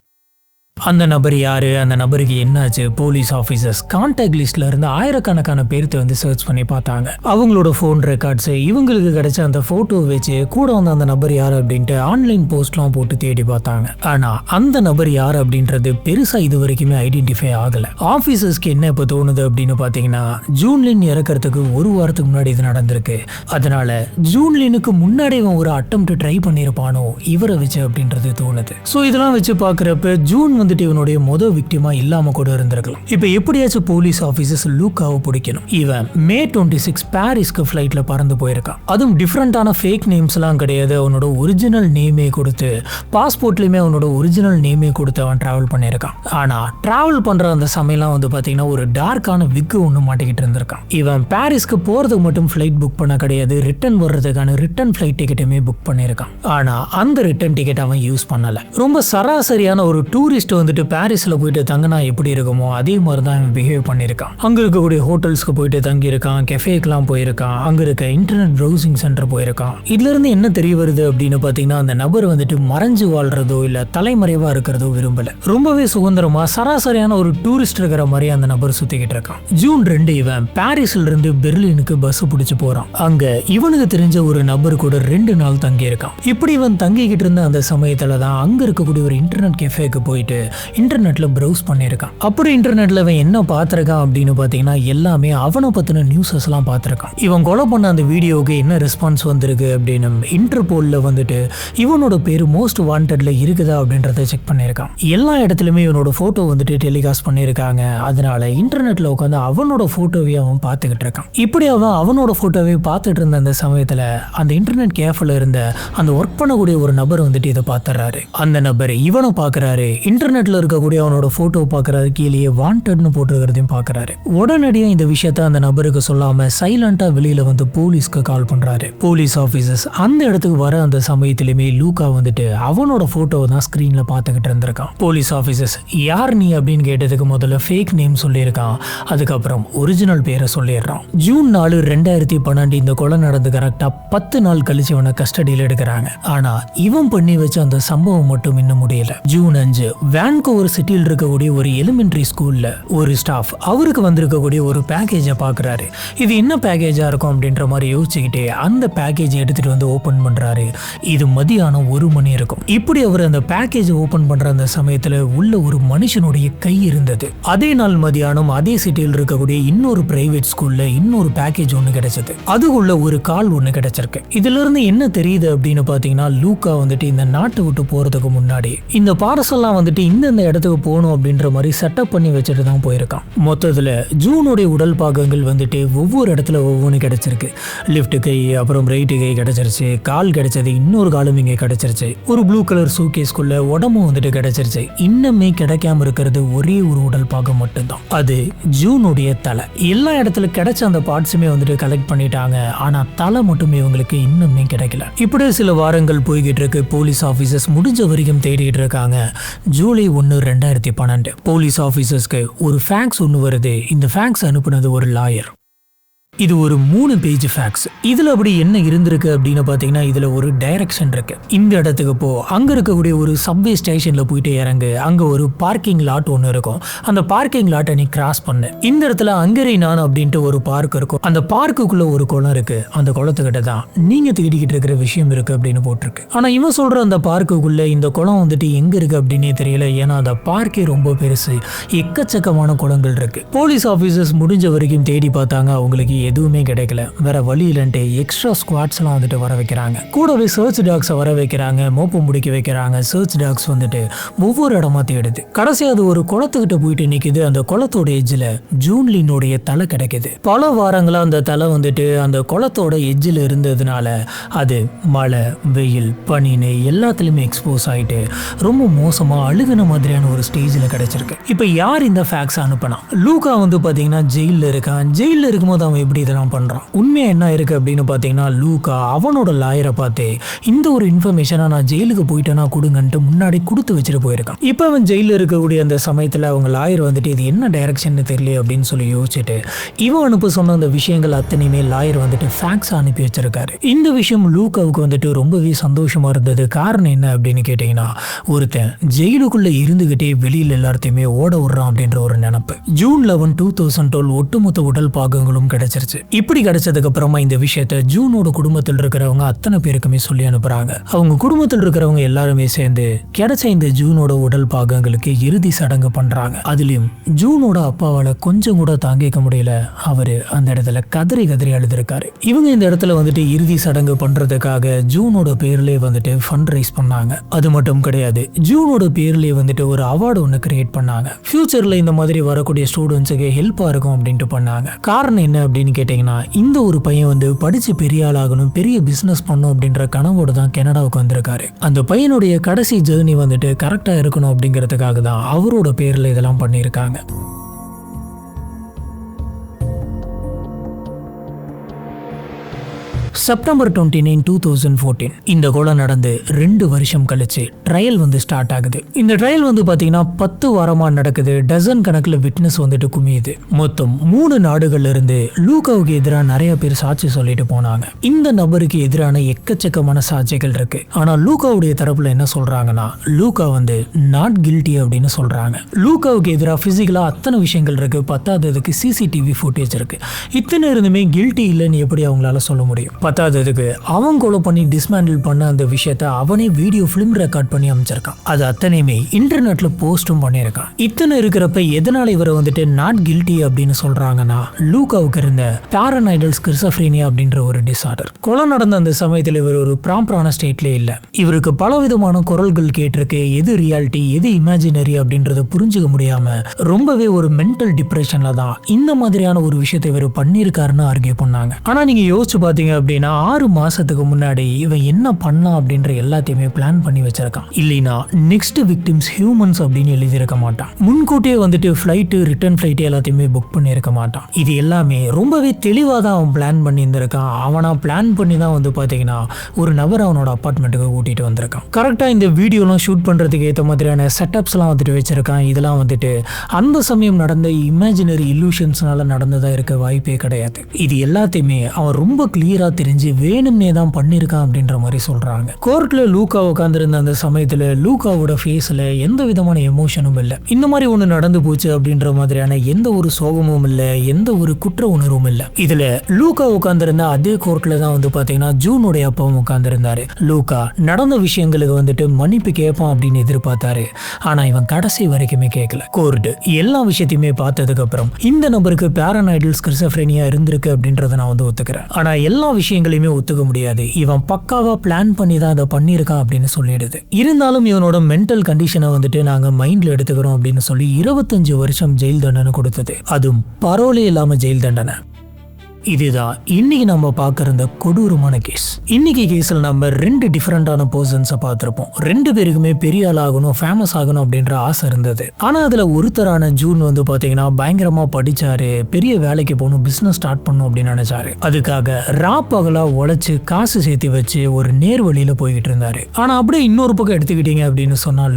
அந்த நபர் யாரு, அந்த நபருக்கு என்னாச்சு? போலீஸ் ஆஃபீஸர்ஸ் கான்டாக்ட் லிஸ்ட்ல இருந்து ஆயிரக்கணக்கான பேர்த்து வந்து சர்ச் பண்ணி பார்த்தாங்க. அவங்களோட ஃபோன் ரெக்கார்ட்ஸ், இவங்களுக்கு கிடைச்ச அந்த போட்டோ வச்சு கூட வந்து அந்த நபர் யார் அப்படின்ட்டு ஆன்லைன் போஸ்ட்லாம் போட்டு தேடி பார்த்தாங்க. ஆனா அந்த நபர் யார் அப்படின்றது பெருசா இது வரைக்குமே ஐடென்டிஃபை ஆகல. ஆஃபீஸர்ஸ்க்கு என்ன இப்போ தோணுது அப்படின்னு பாத்தீங்கன்னா, ஜூன்லின் இறக்கிறதுக்கு ஒரு வாரத்துக்கு முன்னாடி இது நடந்திருக்கு. அதனால ஜூன்லினுக்கு முன்னாடி இவன் ஒரு அட்டெம்ப்ட் ட்ரை பண்ணியிருப்பானோ இவரை வச்சு அப்படின்றது தோணுது. ஸோ இதெல்லாம் வச்சு பார்க்குறப்ப ஜூன் வந்துட்டு இவனுடைய முதல் விக்டிமா இல்லாம கூட இருந்திருக்கலாம். இப்ப எப்படியாச்சும் போலீஸ் ஆபீசர்ஸ் லூகாவை பிடிக்கணும். இவன் May 26 பாரிஸ்க்கு ஃபிளைட்ல பறந்து போயிருக்கான். அதுவும் டிஃப்ரெண்டான ஃபேக் நேம்ஸ் எல்லாம் கிடையாது. அவனோட ஒரிஜினல் நேமே கொடுத்து, பாஸ்போர்ட்லயுமே அவனோட ஒரிஜினல் நேமே கொடுத்து அவன் டிராவல் பண்ணியிருக்கான். ஆனா டிராவல் பண்ற அந்த சமயம்லாம் வந்து பாத்தீங்கன்னா ஒரு டார்க்கான விக்கு ஒன்று மாட்டிக்கிட்டு இருந்திருக்கான். இவன் பாரிஸ்க்கு போறதுக்கு மட்டும் ஃபிளைட் புக் பண்ண கிடையாது, ரிட்டர்ன் வர்றதுக்கான ரிட்டர்ன் ஃபிளைட் டிக்கெட்டுமே புக் பண்ணியிருக்கான். ஆனா அந்த ரிட்டர்ன் டிக்கெட் அவன் யூஸ் பண்ணல. ரொம்ப சராசரியான ஒரு டூரிஸ்ட் வந்துட்டு பாரிஸ்ல போயிட்டு தங்கினா எப்படி இருக்குமோ அதே மாதிரி தான் இவன் பிஹேவ் பண்ணியிருக்கான். அங்க இருக்கக்கூடிய ஹோட்டல்ஸ்க்கு போயிட்டு தங்கி இருக்கான், கெஃபேக்கெல்லாம் போயிருக்கான், அங்க இருக்க இன்டர்நெட் ப்ரௌசிங் சென்டர் போயிருக்கான். இதுல இருந்து என்ன தெரிய வருது அப்படின்னு பாத்தீங்கன்னா, அந்த நபர் வந்துட்டு மறைஞ்சு வாழ்றதோ இல்ல தலைமறைவா இருக்கிறதோ விரும்பல. ரொம்பவே சுதந்திரமா சராசரியான ஒரு டூரிஸ்ட் இருக்கிற மாதிரி அந்த நபர் சுத்திக்கிட்டு இருக்கான். ஜூன் 2 இவன் பாரிஸ்ல இருந்து பெர்லினுக்கு பஸ் பிடிச்சு போறான். அங்க இவனுக்கு தெரிஞ்ச ஒரு நபர் கூட 2 நாள் தங்கி இருக்கான். இப்படி இவன் தங்கிக்கிட்டு இருந்த அந்த சமயத்துல தான் அங்க இருக்கக்கூடிய ஒரு இன்டர்நெட் கெஃபேக்கு போயிட்டு இன்டர்நெட்ல ப்ரௌஸ் பண்ணியிருக்கான். அப்படி இன்டர்நெட்ல இவன் என்ன பார்த்திருக்கான் அப்படின்னு பாத்தீங்கன்னா, எல்லாமே அவனை பத்தின நியூஸஸ் எல்லாம் பார்த்திருக்கான். இவன் கொலை பண்ண அந்த வீடியோவுக்கு என்ன ரெஸ்பான்ஸ் வந்திருக்கு அப்படின்னு இன்டர்போல்ல வந்துட்டு இவனோட பேரு மோஸ்ட் வாண்டட்ல இருக்குதா அப்படின்றத செக் பண்ணியிருக்கான். எல்லா இடத்துலயுமே இவனோட போட்டோ வந்துட்டு டெலிகாஸ்ட் பண்ணியிருக்காங்க. அதனால இன்டர்நெட்ல உட்காந்து அவனோட போட்டோவை அவன் பார்த்துக்கிட்டு இருக்கான். இப்படி அவனோட போட்டோவை பார்த்துட்டு இருந்த அந்த சமயத்துல அந்த இன்டர்நெட் கேஃப்ல இருந்த அந்த ஒர்க் பண்ணக்கூடிய ஒரு நபர் வந்துட்டு இதை பார்த்துறாரு. அந்த நபர் இவனை பார்க்கறாரு. இன்டர்நெட்ல இருக்கக்கூடிய அவனோட போட்டோ பார்க்கறாரு. கீழே வாண்டட்னு போட்டிருக்கிறதையும் பார்க்கறாரு. உடனடியாக இந்த விஷயத்த அந்த நபருக்கு சொல்லாம சைலண்டா வெளியில வந்து போலீஸ்க்கு கால் பண்றாரு. போலீஸ் ஆபீசர்ஸ் அந்த இடத்துக்கு வர அந்த சமயத்திலுமே லூகா வந்துட்டு அவனோட போட்டோவை தான் ஸ்கிரீன்ல பார்த்துக்கிட்டு இருந்திருக்கான். போலீஸ் ஆபீசர்ஸ் யார் நீ அப்படின்னு கேட்டதுக்கு முதல்ல ஃபேக் நேம் சொல்லியிருக்கான். அதுக்கப்புறம் ஒரிஜினல் பேரை சொல்லிடுறான். ஜூன் 4, 2012 இந்த கொலை நடந்து கரெக்டா 10 நாள் கழிச்சு அவனை கஸ்டடியில் எடுக்கிறாங்க. ஆனா இவன் பண்ணி வச்ச அந்த சம்பவம் மட்டும் இன்னும் முடியல. ஜூன் 5 வான்கூவர் சிட்டியில் இருக்கக்கூடிய ஒரு எலிமெண்டரி ஸ்கூல்ல ஒரு ஸ்டாஃப் அவருக்கு வந்திருக்கக்கூடிய ஒரு பேக்கேஜை பார்க்குறாரு. இது என்ன பேக்கேஜா இருக்கும் அப்படின்ற மாதிரி யோசிச்சுக்கிட்டே அந்த பேக்கேஜ் எடுத்துட்டு வந்து ஓபன் பண்றாரு. இது மதியானம் 1 மணி இருக்கும். இப்படி அவர் அந்த பேக்கேஜ் ஓபன் பண்ற அந்த சமயத்துல உள்ள ஒரு மனுஷனுடைய கை இருந்தது. அதே நாள் மதியானம் அதே சிட்டியில் இருக்கக்கூடிய இன்னொரு பிரைவேட் ஸ்கூல்ல இன்னொரு பேக்கேஜ் ஒன்று கிடைச்சது. அதுக்குள்ள ஒரு கால் ஒன்று கிடைச்சிருக்கு. இதுல இருந்து என்ன தெரியுது அப்படின்னு பாத்தீங்கன்னா, லூகா வந்துட்டு இந்த நாட்டை விட்டு போறதுக்கு முன்னாடி இந்த பார்சல்லாம் வந்துட்டு இந்த இடத்துக்கு போகணும் அப்படின்ற மாதிரி செட்டப் பண்ணி வச்சுட்டு தான் போயிருக்கான். மொத்தத்துல ஜூனுடைய உடல் பாகங்கள் வந்துட்டு ஒவ்வொரு இடத்துல ஒவ்வொன்று கிடைச்சிருக்கு. லெஃப்ட் கை, அப்புறம் ரைட்டு கை கிடைச்சிருச்சு, கால் கிடைச்சது, இன்னொரு காலும் இங்கே கிடைச்சிருச்சு. ஒரு ப்ளூ கலர் சூட்கேஸ்குள்ள உடம்பும் வந்துட்டு கிடைச்சிருச்சு. இன்னுமே கிடைக்காம இருக்கிறது ஒரே ஒரு உடல் பாகம் மட்டும்தான். அது ஜூனுடைய தலை. எல்லா இடத்துல கிடைச்ச அந்த பார்ட்ஸுமே வந்துட்டு கலெக்ட் பண்ணிட்டாங்க. ஆனா தலை மட்டும் இவங்களுக்கு இன்னுமே கிடைக்கல. இப்படியே சில வாரங்கள் போய்கிட்டு இருக்கு. போலீஸ் ஆபீசர்ஸ் முடிஞ்ச வரைக்கும் தேடிட்டு இருக்காங்க. ஜூலை 1, 2012 போலீஸ் ஆபீசர்ஸ்க்கு ஒரு ஃபேக்ஸ் ஒன்று வருது. இந்த ஃபேக்ஸ் அனுப்புனது ஒரு லாயர். இது ஒரு 3 பேஜ் ஃபேக்ஸ். இதுல அப்படி என்ன இருந்திருக்கு அப்படின்னு பாத்தீங்கன்னா, இதுல ஒரு டைரக்ஷன் இருக்கு. இந்த இடத்துக்கு போ, அங்க இருக்கக்கூடிய ஒரு சப்வே ஸ்டேஷன்ல போயிட்டு இறங்கு, அங்க ஒரு பார்க்கிங் லாட் ஒன்று இருக்கும். அந்த பார்க்கிங் லாட்டை நீ கிராஸ் பண்ணு. இந்த இடத்துல அங்கரை நான் அப்படின்ட்டு ஒரு பார்க் இருக்கும். அந்த பார்க்குள்ள ஒரு குளம் இருக்கு. அந்த குளத்துக்கிட்ட தான் நீங்க தேடிக்கிட்டு இருக்கிற விஷயம் இருக்கு அப்படின்னு போட்டிருக்கு. ஆனா இவன் சொல்ற அந்த பார்க்குள்ள இந்த குளம் வந்துட்டு எங்க இருக்கு அப்படின்னே தெரியல. ஏன்னா அந்த பார்க்கே ரொம்ப பெருசு, எக்கச்சக்கமான குளங்கள் இருக்கு. போலீஸ் ஆபீசர்ஸ் முடிஞ்ச வரைக்கும் தேடி பார்த்தாங்க. அவங்களுக்கு எதுவுமே கிடைக்கல. வேற வழி இல்லைன்ட்டு எக்ஸ்ட்ரா ஸ்குவாட்ஸ் எல்லாம் வந்துட்டு வர வைக்கிறாங்க. கூடவே சர்ச் டாக்ஸை வர வைக்கிறாங்க, மோப்பம் முடிக்க வைக்கிறாங்க. சர்ச் டாக்ஸ் வந்துட்டு ஒவ்வொரு இடமா தேடுது. கடைசி அது ஒரு குளத்துக்கிட்ட போயிட்டு நிக்குது. அந்த குளத்தோட எஜ்ஜில் ஜூன்லினுடைய தலை கிடைக்குது. பல வாரங்களா அந்த தலை வந்துட்டு அந்த குளத்தோட எஜ்ஜில் இருந்ததுனால அது மழை, வெயில், பனின்னு எல்லாத்துலயுமே எக்ஸ்போஸ் ஆயிட்டு ரொம்ப மோசமா அழுகுன மாதிரியான ஒரு ஸ்டேஜில் கிடைச்சிருக்கு. இப்போ யார் இந்த ஃபேக்ஸ் அனுப்பினா? லூகா வந்து பாத்தீங்கன்னா ஜெயிலில் இருக்கான். ஜெயிலில் இருக்கும்போது அவன் எப்படி இதெல்லாம் பண்றான்? உண்மையா என்ன இருக்கு அப்படின்னு பாத்தீங்கன்னா, லூகா அவனோட லாயரை பார்த்து இந்த ஒரு இன்ஃபர்மேஷனை நான் ஜெயிலுக்கு போயிட்டேன்னா கொடுங்கன்ட்டு முன்னாடி கொடுத்து வச்சுட்டு போயிருக்கான். இப்போ அவன் ஜெயிலில் இருக்கக்கூடிய அந்த சமயத்தில் அவங்க லாயர் வந்துட்டு இது என்ன டைரக்ஷன் தெரியல அப்படின்னு சொல்லி யோசிச்சுட்டு இவன் அனுப்ப சொன்ன அந்த விஷயங்கள் அத்தனையுமே லாயர் வந்துட்டு ஃபேக்ஸ் அனுப்பி வச்சிருக்காரு. இந்த விஷயம் லூகாவுக்கு வந்துட்டு ரொம்பவே சந்தோஷமா இருந்தது. காரணம் என்ன அப்படின்னு கேட்டீங்கன்னா, ஒருத்தன் ஜெயிலுக்குள்ள இருந்துகிட்டே வெளியில் எல்லாத்தையுமே ஓட விடுறான் அப்படின்ற ஒரு நினைப்பு. ஜூன் 11, 2012 ஒட்டுமொத்த உடல் பாகங்களும் கிடைச்சிருச்சு. இப்படி கிடைச்சதுக்கு அப்புறமா இந்த விஷயத்த ஜூனோட குடும்பத்தில் இருக்கிறவங்க அத்தனை பேருக்குமே சொல்லி அனுப்புறாங்க. அவங்க குடும்பத்தில் இருக்கிறவங்க எல்லாருமே சேர்ந்து கிடைச்ச இந்த ஜூனோட உடல் பாகங்களுக்கு இறுதி சடங்கு பண்றாங்க. அதுலயும் ஜூனோட அப்பாவால கொஞ்சம் கூட தாங்கிக்க முடியல. அவரு அந்த இடத்துல கதறி கதறி அழுதுருக்காரு. இவங்க இந்த இடத்துல வந்துட்டு இறுதி சடங்கு பண்றதுக்காக ஜூனோட பேர்லயே வந்துட்டு ஃபண்ட் ரைஸ் பண்ணாங்க. அது மட்டும் கிடையாது, ஜூனோட பேர்லயே வந்துட்டு ஒரு அவார்டு ஒன்று கிரியேட் பண்ணாங்க. ஃபியூச்சர்ல இந்த மாதிரி வரக்கூடிய ஸ்டூடெண்ட்ஸுக்கு ஹெல்ப்பா இருக்கும் அப்படின்ட்டு பண்ணாங்க. காரணம் என்ன அப்படின்னு கேட்டீங்கன்னா, இந்த ஒரு பையன் வந்து படிச்சு பெரிய ஆளாகணும், பெரிய பிசினஸ் பண்ணும் அப்படின்ற கனவோட தான் கனடாவுக்கு வந்திருக்காரு. அந்த பையனுடைய கடைசி ஜேர்னி வந்துட்டு கரெக்டா இருக்கணும் அப்படிங்கிறதுக்காக தான் அவரோட பேர்ல இதெல்லாம் பண்ணியிருக்காங்க. செப்டம்பர் 29, 2014 இந்த கொலை நடந்து 2 வருஷம் கழிச்சு ட்ரையல் வந்து ஸ்டார்ட் ஆகுது. இந்த ட்ரையல் வந்து பாத்தீங்கன்னா 10 வாரமா நடக்குது. டசன் கணக்கில் விட்னஸ் வந்துட்டு குமியுது. மொத்தம் 3 நாடுகள்ல இருந்து லூகாவுக்கு எதிராக நிறைய பேர் சாட்சி சொல்லிட்டு போனாங்க. இந்த நபருக்கு எதிரான எக்கச்சக்கமான சாட்சிகள் இருக்கு. ஆனா லூகாவுடைய தரப்புல என்ன சொல்றாங்கன்னா, லூகா வந்து நாட் கில்ட்டி அப்படின்னு சொல்றாங்க. லூகாவுக்கு எதிராக பிசிக்கலா அத்தனை விஷயங்கள் இருக்கு. பத்தாததுக்கு சிசிடிவி ஃபுட்டேஜ் இருக்கு. இத்தனை இருந்துமே கில்ட்டி இல்லைன்னு எப்படி அவங்களால சொல்ல முடியும்? பத்தாததுக்கு அவன் கொலை பண்ணி டிஸ்மேண்டில் பண்ண அந்த விஷயத்த அவனே வீடியோ ஃபிலிம் ரெக்கார்ட் பண்ணி அமைச்சிருக்கான். அது அத்தனையுமே இன்டர்நெட்ல போஸ்டும் பண்ணியிருக்கான். இத்தனை இருக்கிறப்ப எதனால இவரை வந்துட்டு நாட் கில்ட்டி அப்படின்னு சொல்றாங்கன்னா, லூகாவுக்கு இருந்த பாரனாய்டல் ஸ்கிசோஃப்ரீனியா அப்படின்ற ஒரு டிசார்டர். கொலை நடந்த அந்த சமயத்தில் இவர் ஒரு ப்ராப்பரான ஸ்டேட்ல இல்ல. இவருக்கு பலவிதமான குரல்கள் கேட்டிருக்கு. எது ரியாலிட்டி எது இமேஜினரி அப்படின்றத புரிஞ்சுக்க முடியாம ரொம்பவே ஒரு மென்டல் டிப்ரெஷன்ல தான் இந்த மாதிரியான ஒரு விஷயத்தை இவர் பண்ணியிருக்காருன்னு ஆர்கியூ பண்ணாங்க. ஆனா நீங்க யோசிச்சு பாத்தீங்க அப்படின்னா, 6 மாசத்துக்கு முன்னாடி இவன் என்ன பண்ணலாம் அப்படின்ற எல்லாத்தையுமே பிளான் பண்ணி வச்சிருக்கான். இல்லைன்னா நெக்ஸ்ட் விக்டிம்ஸ் ஹியூமன்ஸ் அப்படின்னு எழுதியிருக்க மாட்டான். முன்கூட்டியே வந்துட்டு ஃபிளைட்டு, ரிட்டர்ன் ஃபிளைட் எல்லாத்தையுமே புக் பண்ணியிருக்க மாட்டான். இது எல்லாமே ரொம்பவே தெளிவாக தான் அவன் பிளான் பண்ணி இருந்திருக்கான். அவனா பிளான் பண்ணி தான் வந்து பார்த்தீங்கன்னா ஒரு நபர் அவனோட அப்பார்ட்மெண்ட்டுக்கு கூட்டிட்டு வந்திருக்கான். கரெக்டாக இந்த வீடியோலாம் ஷூட் பண்ணுறதுக்கு ஏற்ற மாதிரியான செட்டப்ஸ்லாம் வந்துட்டு வச்சிருக்கான். இதெல்லாம் வந்துட்டு அந்த சமயம் நடந்த இமேஜினரி இல்லூஷன்ஸ்னால நடந்ததா இருக்க வாய்ப்பே கிடையாது. இது எல்லாத்தையுமே அவன் ரொம்ப கிளியரா தெரிஞ்சு வேணும்னே தான் பண்ணிருக்கான் அப்படின்ற மாதிரி சொல்றாங்க. கோர்ட்ல லூகா உட்கார்ந்திருந்த அந்த சமயத்துல லூகாவோட ஃபேஸ்ல எந்த விதமான எமோஷனும் இல்லை. இந்த மாதிரி ஒண்ணு நடந்து போச்சு அப்படின்ற மாதிரியான எந்த ஒரு சோகமும் இல்லை, எந்த ஒரு குற்ற உணர்வும் இல்லை. இதுல லூகா உட்கார்ந்திருந்த அதே கோர்ட்ல தான் வந்து பாத்தீங்கன்னா ஜூனுடைய அப்பாவும் உட்கார்ந்திருந்தாரு. லூகா நடந்த விஷயங்களுக்கு வந்துட்டு மன்னிப்பு கேட்பான் அப்படின்னு எதிர்பார்த்தாரு. ஆனா இவன் கடைசி வரைக்குமே கேட்கல. கோர்ட் எல்லா விஷயத்தையுமே பார்த்ததுக்கு அப்புறம் இந்த நபருக்கு பாரனாய்டல் ஸ்கிசோஃப்ரெனியா இருந்திருக்கு அப்படின்றத நான் வந்து ஒத்துக்கிறேன். ஆனா எல்லா விஷயங்களையுமே ஒத்துக்க முடியாது. இவன் பக்காவா பிளான் பண்ணி தான் அதை பண்ணியிருக்கான் அப்படின்னு சொல்லிடுது. இருந்தாலும் இவனோட மென்டல் கண்டிஷனை வந்துட்டு நாங்க மைண்ட்ல எடுத்துக்கிறோம் அப்படின்னு சொல்லி 25 வருஷம் ஜெயில் தண்டனை கொடுத்தது. அதுவும் பரோலே இல்லாம ஜெயில் தண்டனை. இதுதான் இன்னைக்கு நம்ம பார்க்குற இந்த கொடூரமான கேஸ். இன்னைக்கு கேஸில் நம்ம 2 டிஃப்ரெண்டான பர்சன்ஸை பார்த்துருப்போம். 2 பேருக்குமே பெரிய ஆள் ஆகணும், ஃபேமஸ் ஆகணும் அப்படின்ற ஆசை இருந்தது. ஆனால் அதில் ஒருத்தரான ஜூன் வந்து பார்த்தீங்கன்னா பயங்கரமாக படித்தாரு, பெரிய வேலைக்கு போகணும், பிஸ்னஸ் ஸ்டார்ட் பண்ணணும் அப்படின்னு நினைச்சாரு. அதுக்காக ராப்பகலாக உழைச்சி காசு சேர்த்து வச்சு ஒரு நேர் வழியில் போய்கிட்டு இருந்தாரு. ஆனால் அப்படியே இன்னொரு பக்கம் எடுத்துக்கிட்டீங்க அப்படின்னு சொன்னால்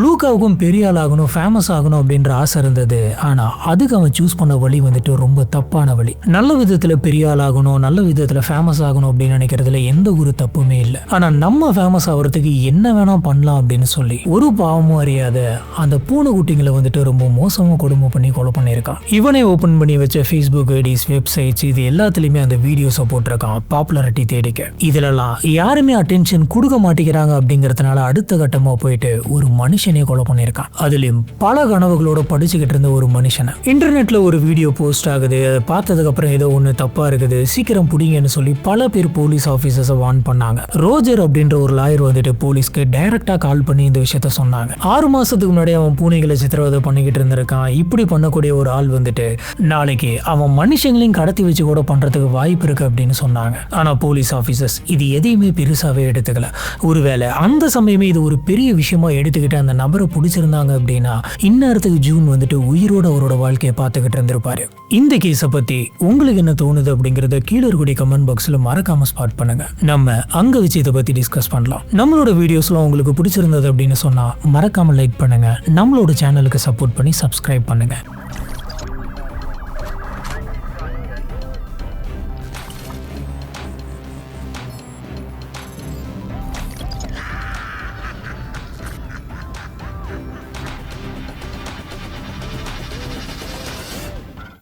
லூகாவுக்கும் பெரிய ஆள் ஆகணும், ஃபேமஸ் ஆகணும் அப்படின்ற ஆசை இருந்தது. ஆனால் அதுக்கு அவன் சூஸ் பண்ண வழி வந்துட்டு ரொம்ப தப்பான வழி. நல்ல விதத்தில் பெரிய ஆள் ஆகணும், நல்ல விதத்துல ஃபேமஸ் ஆகணும் அப்படின்னு நினைக்கிறதுல எந்த ஒரு தப்புமே இல்லை. ஆனா நம்ம ஃபேமஸ் ஆகிறதுக்கு என்ன வேணா பண்ணலாம் அப்படின்னு சொல்லி ஒரு பாவமும் அறியாத அந்த பூனைக்குட்டிங்களை வந்துட்டு ரொம்ப மோசமா கொடுமை பண்ணி கொலை பண்ணியிருக்கான். இவனே ஓபன் பண்ணி வச்ச ஃபேஸ்புக் ஐடிஸ், வெப்சைட்ஸ் இது எல்லாத்துலயுமே அந்த வீடியோஸை போட்டிருக்கான் பாப்புலாரிட்டி தேடிக்க. இதுலலாம் யாருமே அட்டென்ஷன் கொடுக்க மாட்டேங்கிறாங்க அப்படிங்கறதுனால அடுத்த கட்டமா போயிட்டு ஒரு மனுஷனே கொலை பண்ணியிருக்கான். அதுலயும் பல கனவுகளோட படிச்சுக்கிட்டு இருந்த ஒரு மனுஷனை. இன்டர்நெட்ல ஒரு வீடியோ போஸ்ட் ஆகுது. பார்த்ததுக்கு அப்புறம் ஏதோ ஒன்று ஒன்று தப்பா இருக்குது, சீக்கிரம் பிடிங்கன்னு சொல்லி பல பேர் போலீஸ் ஆஃபீஸர்ஸை வார்ன் பண்ணாங்க. ரோஜர் அப்படின்ற ஒரு லாயர் வந்துட்டு போலீஸ்க்கு டைரக்டா கால் பண்ணி இந்த விஷயத்த சொன்னாங்க. 6 மாசத்துக்கு முன்னாடி அவன் பூனைகளை சித்திரவதை பண்ணிக்கிட்டு இருந்திருக்கான். இப்படி பண்ணக்கூடிய ஒரு ஆள் வந்துட்டு நாளைக்கு அவன் மனுஷங்களையும் கடத்தி வச்சு கூட பண்றதுக்கு வாய்ப்பு இருக்கு அப்படின்னு சொன்னாங்க. ஆனா போலீஸ் ஆஃபீஸர்ஸ் இது எதையுமே பெருசாவே எடுத்துக்கல. ஒருவேளை அந்த சமயமே இது ஒரு பெரிய விஷயமா எடுத்துக்கிட்டு அந்த நபரை பிடிச்சிருந்தாங்க அப்படின்னா இந்நேரத்துக்கு ஜூன் வந்துட்டு உயிரோட அவரோட வாழ்க்கையை பார்த்துக்கிட்டு இருந்திருப்பாரு. இந்த கேஸை பத்தி உங்களுக்கு என்ன தோணுது அப்படிங்கறத கீழே இருக்கக்கூடிய கமெண்ட் பாக்ஸ்ல மறக்காம ஸ்பாட் பண்ணுங்க. நம்ம அங்க வச்சு இதை பத்தி டிஸ்கஸ் பண்ணலாம். நம்மளோட வீடியோஸ்லாம் உங்களுக்கு பிடிச்சிருந்தது அப்படின்னு சொன்னா மறக்காம லைக் பண்ணுங்க. நம்மளோட சேனலுக்கு சப்போர்ட் பண்ணி சப்ஸ்கிரைப் பண்ணுங்க.